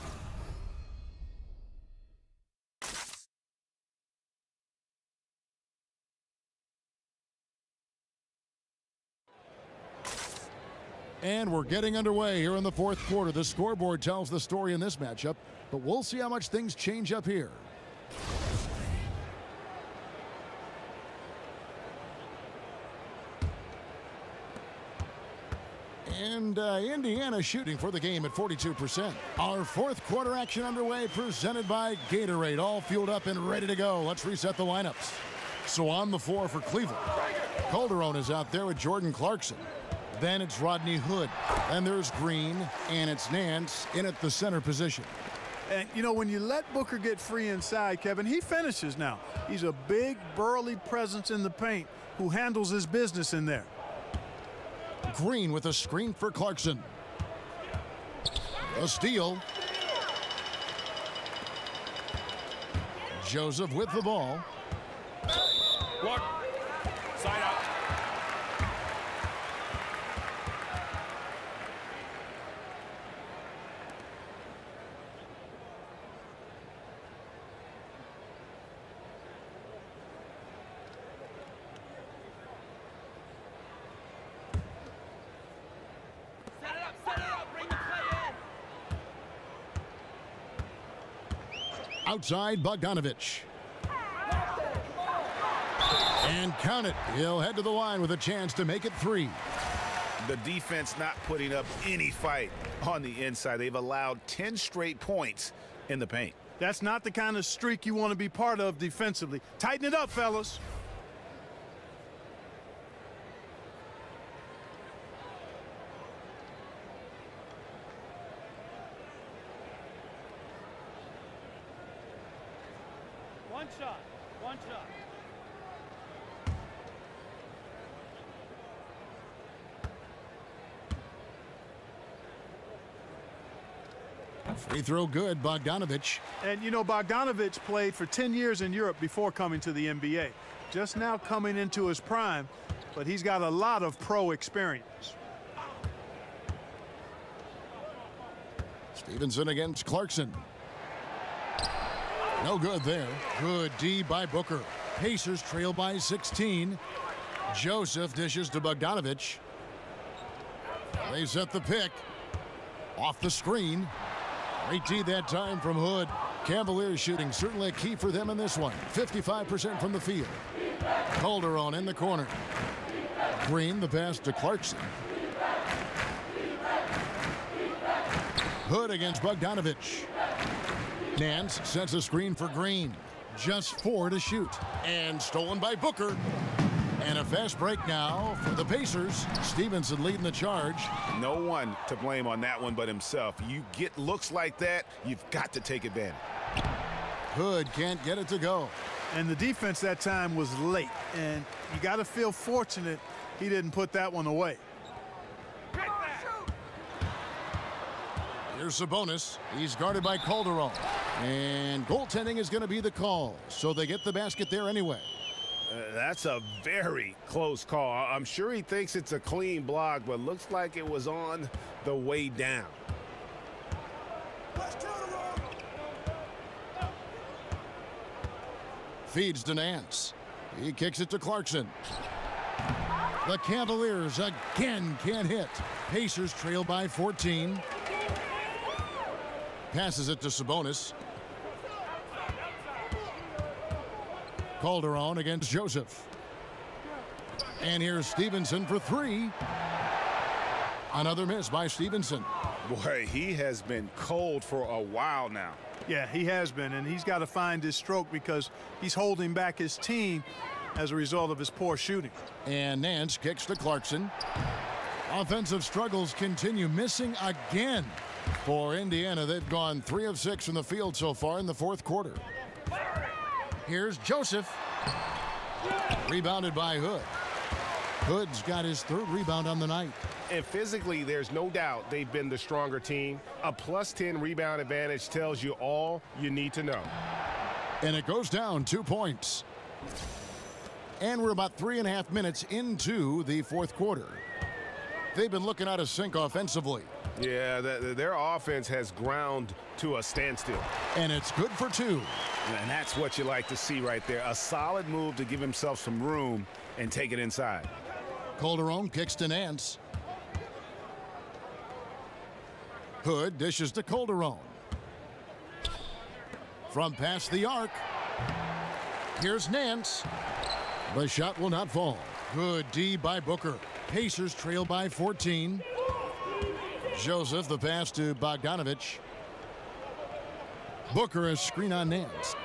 And we're getting underway here in the fourth quarter. The scoreboard tells the story in this matchup, but we'll see how much things change up here. And Indiana shooting for the game at 42%. Our fourth quarter action underway, presented by Gatorade. All fueled up and ready to go. Let's reset the lineups. So on the floor for Cleveland, Calderon is out there with Jordan Clarkson. Then it's Rodney Hood. Then there's Green, and it's Nance in at the center position. And, you know, when you let Booker get free inside, Kevin, he finishes now. He's a big, burly presence in the paint who handles his business in there. Green with a screen for Clarkson. A steal. Joseph with the ball. Block. Side out. Outside, Bogdanovich. And count it. He'll head to the line with a chance to make it 3. The defense not putting up any fight on the inside. They've allowed 10 straight points in the paint. That's not the kind of streak you want to be part of defensively. Tighten it up, fellas. One shot. One shot. Free throw good, Bogdanovich. And, you know, Bogdanovich played for 10 years in Europe before coming to the NBA. Just now coming into his prime, but he's got a lot of pro experience. Stevenson against Clarkson. No good there. Good D by Booker. Pacers trail by 16. Joseph dishes to Bogdanovich. They set the pick. Off the screen. Great D that time from Hood. Cavaliers shooting certainly a key for them in this one. 55% from the field. Calderon in the corner. Green the pass to Clarkson. Hood against Bogdanovich. Nance sets a screen for Green. Just 4 to shoot. And stolen by Booker. And a fast break now for the Pacers. Stevenson leading the charge. No one to blame on that one but himself. You get looks like that, you've got to take advantage. Hood can't get it to go. And the defense that time was late. And you got to feel fortunate he didn't put that one away. Here's Sabonis. He's guarded by Calderon. And goaltending is going to be the call. So they get the basket there anyway. That's a very close call. I'm sure he thinks it's a clean block, but looks like it was on the way down. Feeds to Nance. He kicks it to Clarkson. The Cavaliers again can't hit. Pacers trail by 14. Passes it to Sabonis. Calderon against Joseph. And here's Stevenson for 3. Another miss by Stevenson. Boy, he has been cold for a while now. Yeah, he has been, and he's got to find his stroke because he's holding back his team as a result of his poor shooting. And Nance kicks to Clarkson. Offensive struggles continue, missing again for Indiana. They've gone 3 of 6 from the field so far in the 4th quarter. Here's Joseph. Rebounded by Hood. Hood's got his 3rd rebound on the night. And physically, there's no doubt they've been the stronger team. A +10 rebound advantage tells you all you need to know. And it goes down 2 points. And we're about 3.5 minutes into the 4th quarter. They've been looking out of sync offensively. Yeah, their offense has ground to a standstill. And it's good for 2. And that's what you like to see right there. A solid move to give himself some room and take it inside. Calderon kicks to Nance. Hood dishes to Calderon. From past the arc. Here's Nance. The shot will not fall. Good D by Booker. Pacers trail by 14. Joseph the pass to Bogdanovich. Booker a screen on Nance.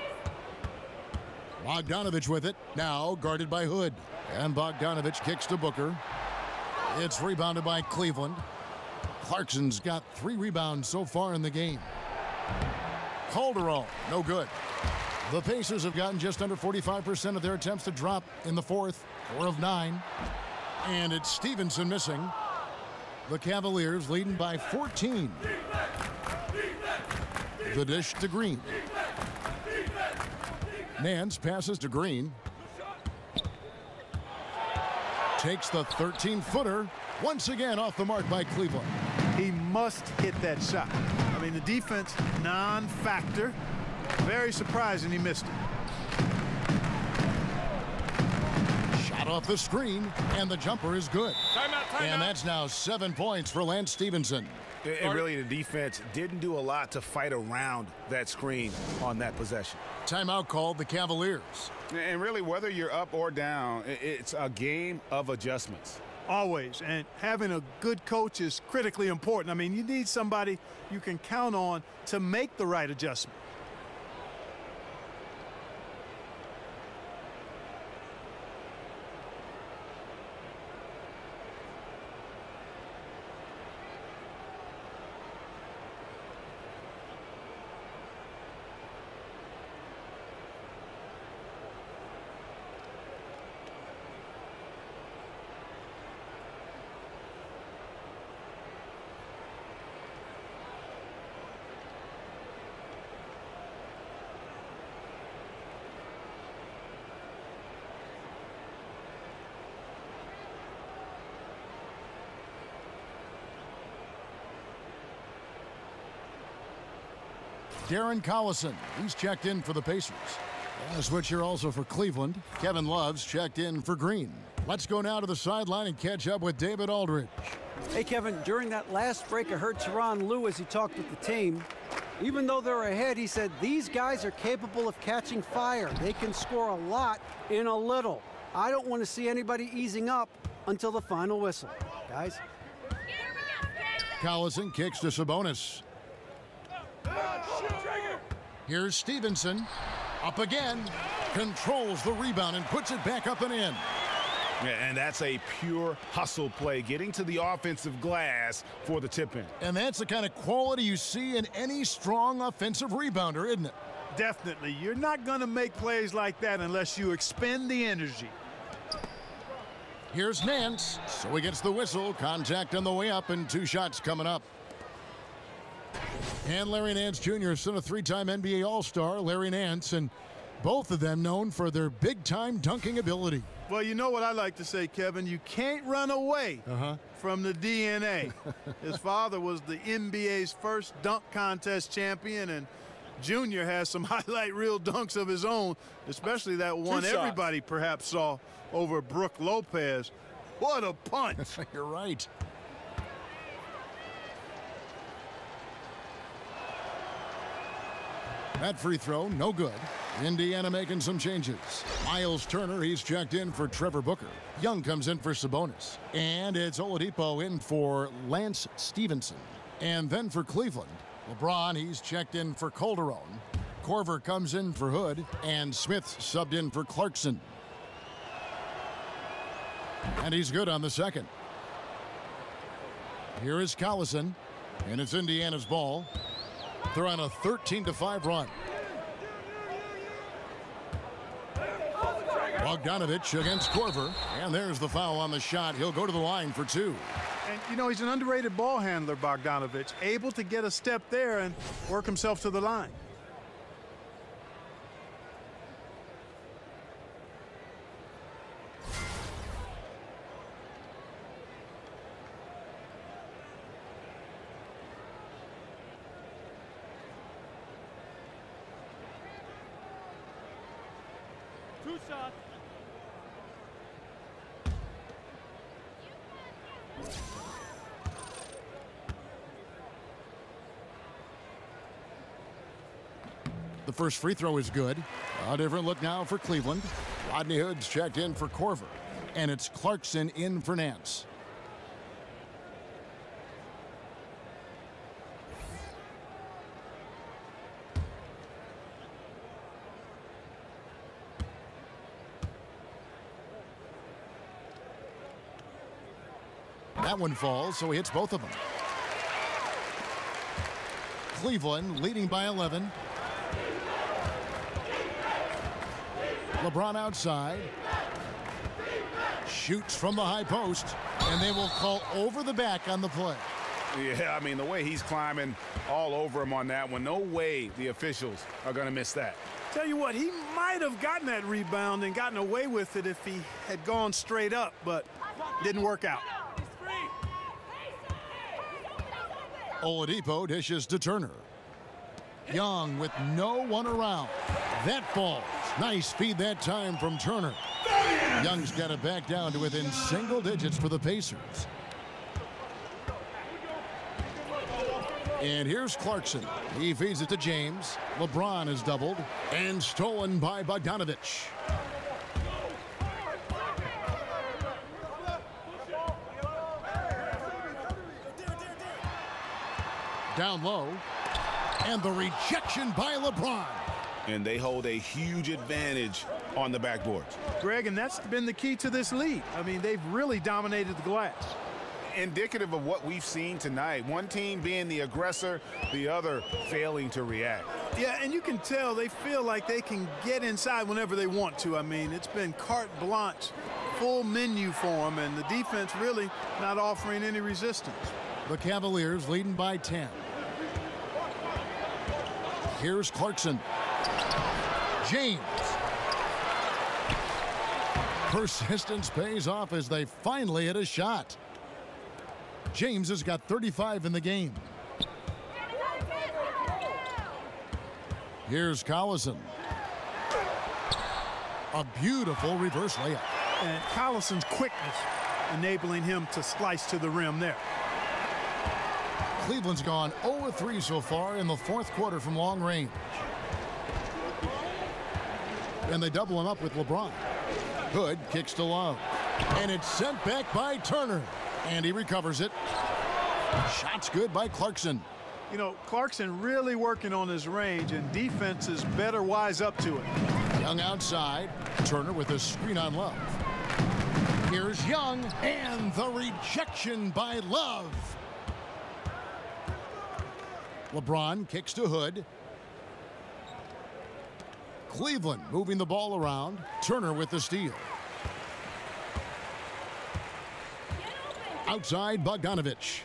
Bogdanovich with it. Now guarded by Hood. And Bogdanovich kicks to Booker. It's rebounded by Cleveland. Clarkson's got 3 rebounds so far in the game. Calderon, no good. The Pacers have gotten just under 45% of their attempts to drop in the fourth, 4 of 9. And it's Stevenson missing. The Cavaliers leading by 14. The dish to Green. Nance passes to Green. Takes the 13-footer. Once again off the mark by Cleveland. He must hit that shot. I mean, the defense, non-factor. Very surprising he missed it. Shot off the screen, and the jumper is good. Timeout. And that's now 7 points for Lance Stevenson. And really, the defense didn't do a lot to fight around that screen on that possession. Timeout called the Cavaliers. And really, whether you're up or down, it's a game of adjustments. Always. And having a good coach is critically important. I mean, you need somebody you can count on to make the right adjustment. Darren Collison, he's checked in for the Pacers. A switch here also for Cleveland. Kevin Love's checked in for Green. Let's go now to the sideline and catch up with David Aldridge. Hey, Kevin, during that last break, I heard Tyronn Lue as he talked with the team. Even though they're ahead, he said, these guys are capable of catching fire. They can score a lot in a little. I don't want to see anybody easing up until the final whistle. Guys. Collison kicks to Sabonis. Here's Stevenson. Up again. Controls the rebound and puts it back up and in. Yeah, and that's a pure hustle play, getting to the offensive glass for the tip-in. And that's the kind of quality you see in any strong offensive rebounder, isn't it? Definitely. You're not going to make plays like that unless you expend the energy. Here's Nance. So he gets the whistle. Contact on the way up and 2 shots coming up. And Larry Nance Jr., son of 3-time NBA All-Star Larry Nance, and both of them known for their big-time dunking ability. Well, you know what I like to say, Kevin? You can't run away from the DNA. His father was the NBA's first dunk contest champion, and Junior has some highlight reel dunks of his own, especially that one everybody perhaps saw over Brook Lopez. What a punch. You're right. That free throw, no good. Indiana making some changes. Myles Turner, he's checked in for Trevor Booker. Young comes in for Sabonis. And it's Oladipo in for Lance Stevenson. And then for Cleveland, LeBron, he's checked in for Calderon. Korver comes in for Hood. And Smith subbed in for Clarkson. And he's good on the second. Here is Collison. And it's Indiana's ball. They're on a 13-5 run. Bogdanovich against Korver. And there's the foul on the shot. He'll go to the line for 2. And, you know, he's an underrated ball handler, Bogdanovich. Able to get a step there and work himself to the line. The first free throw is good. A different look now for Cleveland. Rodney Hood's checked in for Korver. And it's Clarkson in for Nance. That one falls, so he hits both of them. Cleveland leading by 11. LeBron outside. Shoots from the high post, and they will call over the back on the play. Yeah, I mean, the way he's climbing all over him on that one, no way the officials are going to miss that. Tell you what, he might have gotten that rebound and gotten away with it if he had gone straight up, but didn't work out. Oladipo dishes to Turner. Young with no one around. That falls. Nice feed that time from Turner. Young's got it back down to within single digits for the Pacers. And here's Clarkson. He feeds it to James. LeBron is doubled and stolen by Bogdanovich. Down low. And the rejection by LeBron. And they hold a huge advantage on the backboards. Greg, and that's been the key to this lead. I mean, they've really dominated the glass. Indicative of what we've seen tonight. One team being the aggressor, the other failing to react. Yeah, and you can tell they feel like they can get inside whenever they want to. I mean, it's been carte blanche, full menu for them, and the defense really not offering any resistance. The Cavaliers leading by 10. Here's Clarkson. James. Persistence pays off as they finally hit a shot. James has got 35 in the game. Here's Collison. A beautiful reverse layup. And Collison's quickness enabling him to slice to the rim there. Cleveland's gone 0-3 so far in the fourth quarter from long range. And they double him up with LeBron. Hood kicks to Love. And it's sent back by Turner. And he recovers it. Shot's good by Clarkson. You know, Clarkson really working on his range, and defenses better wise up to it. Young outside. Turner with a screen on Love. Here's Young. And the rejection by Love. LeBron kicks to Hood. Cleveland moving the ball around. Turner with the steal. Outside, Bogdanovich.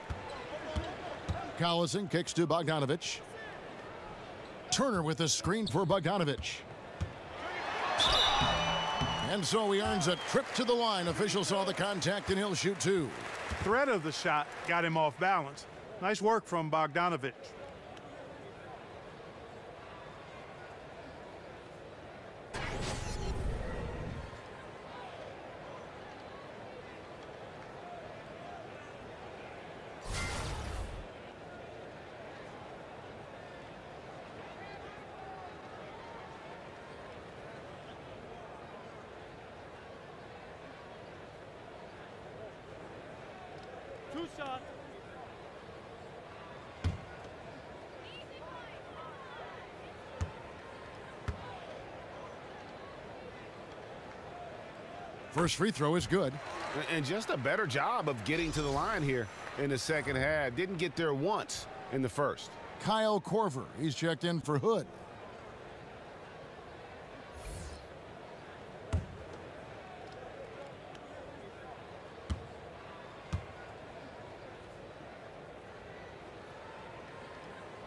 Collison kicks to Bogdanovich. Turner with a screen for Bogdanovich. And so he earns a trip to the line. Officials saw the contact and he'll shoot two. Threat of the shot got him off balance. Nice work from Bogdanovich. Shot. First free throw is good. And just a better job of getting to the line here in the second half. Didn't get there once in the first. Kyle Korver, he's checked in for Hood.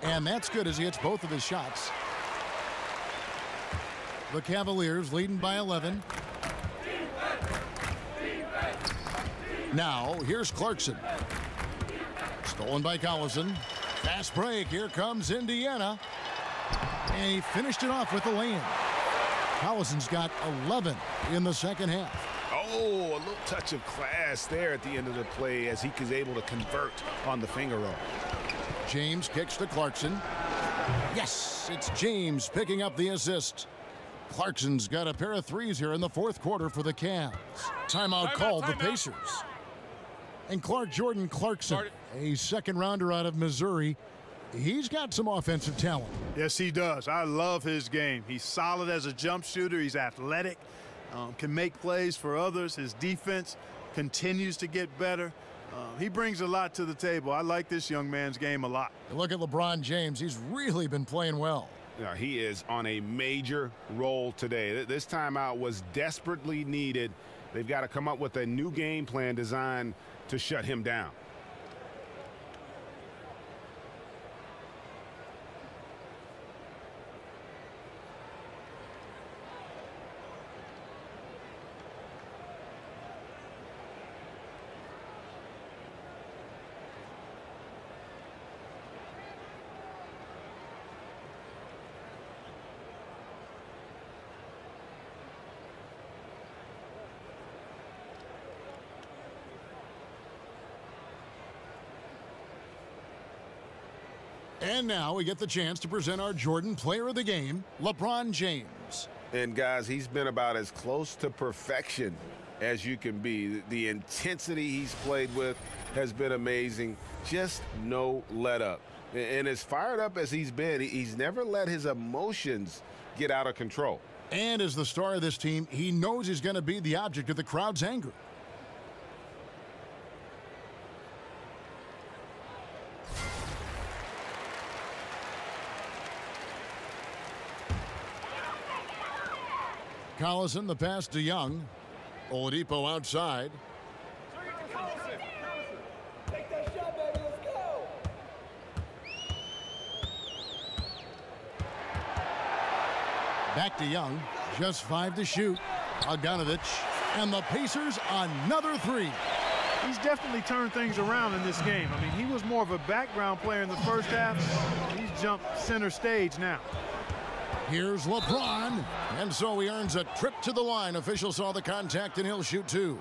And that's good as he hits both of his shots. The Cavaliers leading by 11. Now, here's Clarkson. Stolen by Collison. Fast break. Here comes Indiana. And he finished it off with the lay-in. Collison's got 11 in the second half. Oh, a little touch of class there at the end of the play as he was able to convert on the finger roll. James kicks to Clarkson. Yes, it's James picking up the assist. Clarkson's got a pair of threes here in the fourth quarter for the Cavs. Timeout called the Pacers. And Jordan Clarkson, a second rounder out of Missouri. He's got some offensive talent. Yes, he does. I love his game. He's solid as a jump shooter. He's athletic, can make plays for others. His defense continues to get better. He brings a lot to the table. I like this young man's game a lot. Look at LeBron James. He's really been playing well. Yeah, he is on a major roll today. This timeout was desperately needed. They've got to come up with a new game plan designed to shut him down. And now we get the chance to present our Jordan Player of the Game, LeBron James. And guys, he's been about as close to perfection as you can be. The intensity he's played with has been amazing. Just no let up. And as fired up as he's been, he's never let his emotions get out of control. And as the star of this team, he knows he's going to be the object of the crowd's anger. Collison, the pass to Young. Oladipo outside. Take that shot, baby. Let's go. Back to Young. Just 5 to shoot. Bogdanovich. And the Pacers another 3. He's definitely turned things around in this game. I mean, he was more of a background player in the first half. He's jumped center stage now. Here's LeBron, and so he earns a trip to the line. Official saw the contact, and he'll shoot 2.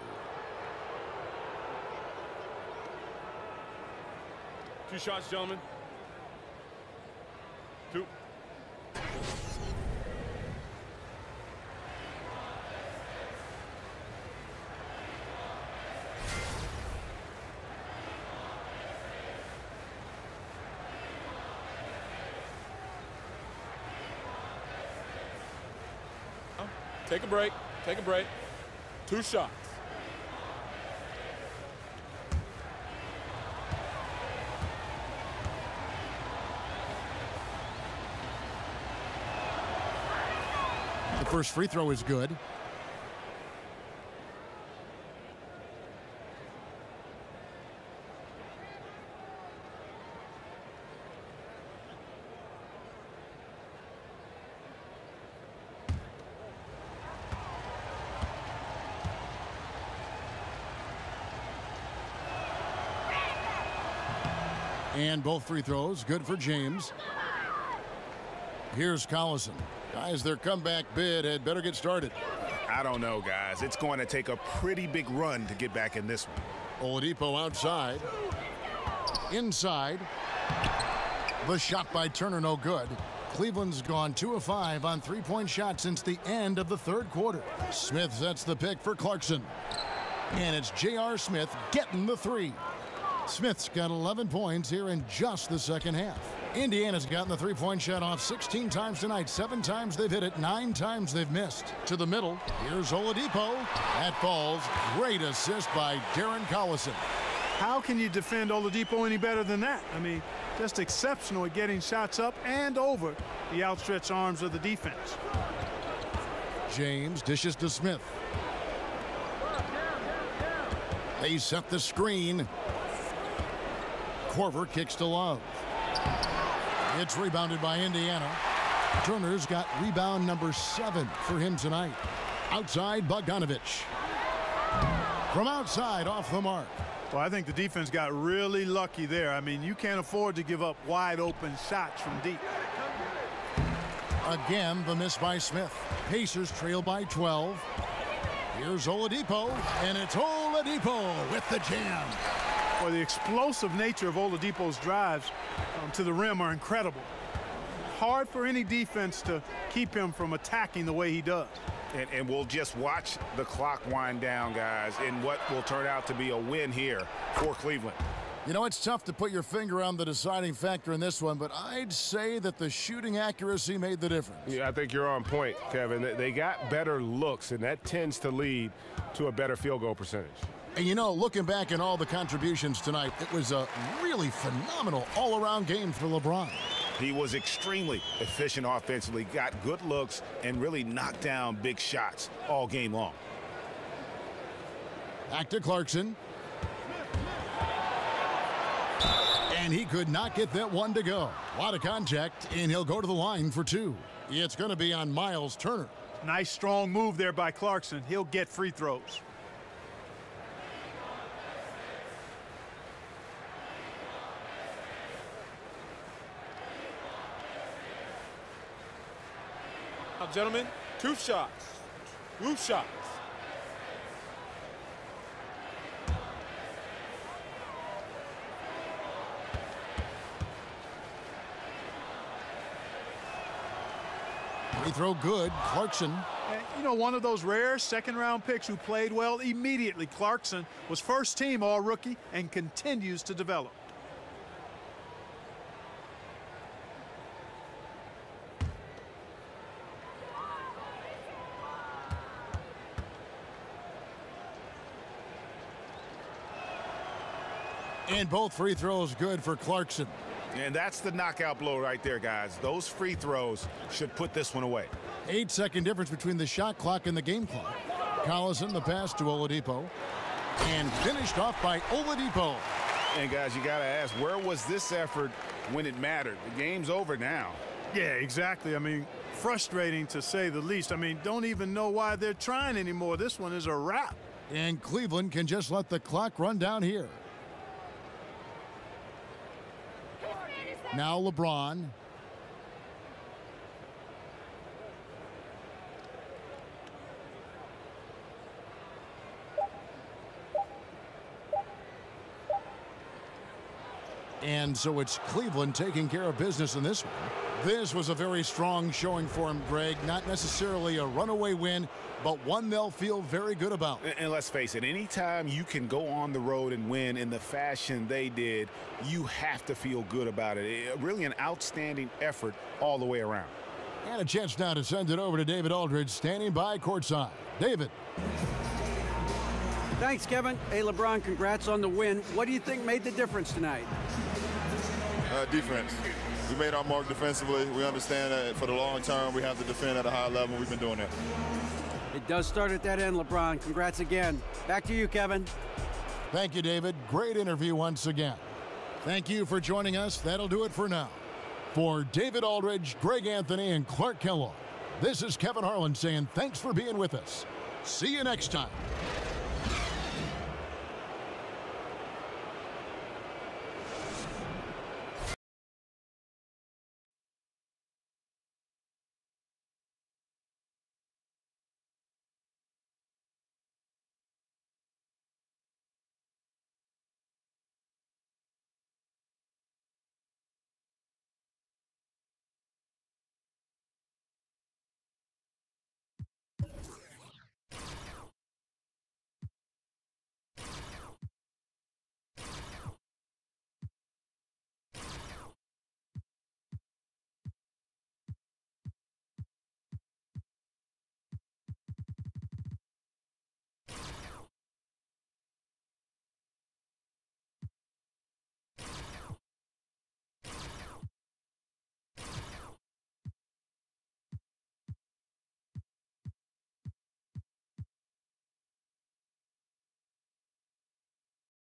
2 shots, gentlemen. 2. Take a break. Take a break. 2 shots. The first free throw is good. And both free throws good for James. Here's Collison. Guys, their comeback bid had better get started. I don't know, guys. It's going to take a pretty big run to get back in this one. Oladipo outside. Inside. The shot by Turner, no good. Cleveland's gone 2 of 5 on 3-point shots since the end of the third quarter. Smith sets the pick for Clarkson. And it's J.R. Smith getting the 3. Smith's got 11 points here in just the second half. Indiana's gotten the 3-point shot off 16 times tonight. 7 times they've hit it, 9 times they've missed. To the middle, here's Oladipo. That falls. Great assist by Darren Collison. How can you defend Oladipo any better than that? I mean, just exceptional at getting shots up and over the outstretched arms of the defense. James dishes to Smith. They set the screen. Korver kicks to Love. It's rebounded by Indiana. Turner's got rebound number 7 for him tonight. Outside, Bogdanovich. From outside, off the mark. Well, I think the defense got really lucky there. I mean, you can't afford to give up wide open shots from deep. Again, the miss by Smith. Pacers trail by 12. Here's Oladipo, and it's Oladipo with the jam. Well, the explosive nature of Oladipo's drives to the rim are incredible. Hard for any defense to keep him from attacking the way he does. And we'll just watch the clock wind down, guys, in what will turn out to be a win here for Cleveland. You know, it's tough to put your finger on the deciding factor in this one, but I'd say that the shooting accuracy made the difference. Yeah, I think you're on point, Kevin. They got better looks, and that tends to lead to a better field goal percentage. And you know, looking back at all the contributions tonight, it was a really phenomenal all-around game for LeBron. He was extremely efficient offensively, got good looks, and really knocked down big shots all game long. Back to Clarkson. And he could not get that one to go. A lot of contact, and he'll go to the line for two. It's going to be on Myles Turner. Nice, strong move there by Clarkson. He'll get free throws. Now, gentlemen, two shots. Two shots. Free throw good. Clarkson. And, you know, one of those rare second-round picks who played well immediately. Clarkson was first-team all-rookie and continues to develop. And both free throws good for Clarkson. And that's the knockout blow right there, guys. Those free throws should put this one away. 8-second difference between the shot clock and the game clock. Collison, the pass to Oladipo. And finished off by Oladipo. And, guys, you got to ask, where was this effort when it mattered? The game's over now. Yeah, exactly. I mean, frustrating to say the least. I mean, don't even know why they're trying anymore. This one is a wrap. And Cleveland can just let the clock run down here. Now LeBron. And so it's Cleveland taking care of business in this one. This was a very strong showing for him, Greg. Not necessarily a runaway win, but one they'll feel very good about. And let's face it, anytime you can go on the road and win in the fashion they did, you have to feel good about it. Really an outstanding effort all the way around. And a chance now to send it over to David Aldridge, standing by courtside. David. Thanks, Kevin. Hey, LeBron, congrats on the win. What do you think made the difference tonight? Defense. We made our mark defensively. We understand that for the long term, we have to defend at a high level. We've been doing that. It does start at that end, LeBron. Congrats again. Back to you, Kevin. Thank you, David. Great interview once again. Thank you for joining us. That'll do it for now. For David Aldridge, Greg Anthony, and Clark Kellogg, this is Kevin Harlan saying thanks for being with us. See you next time.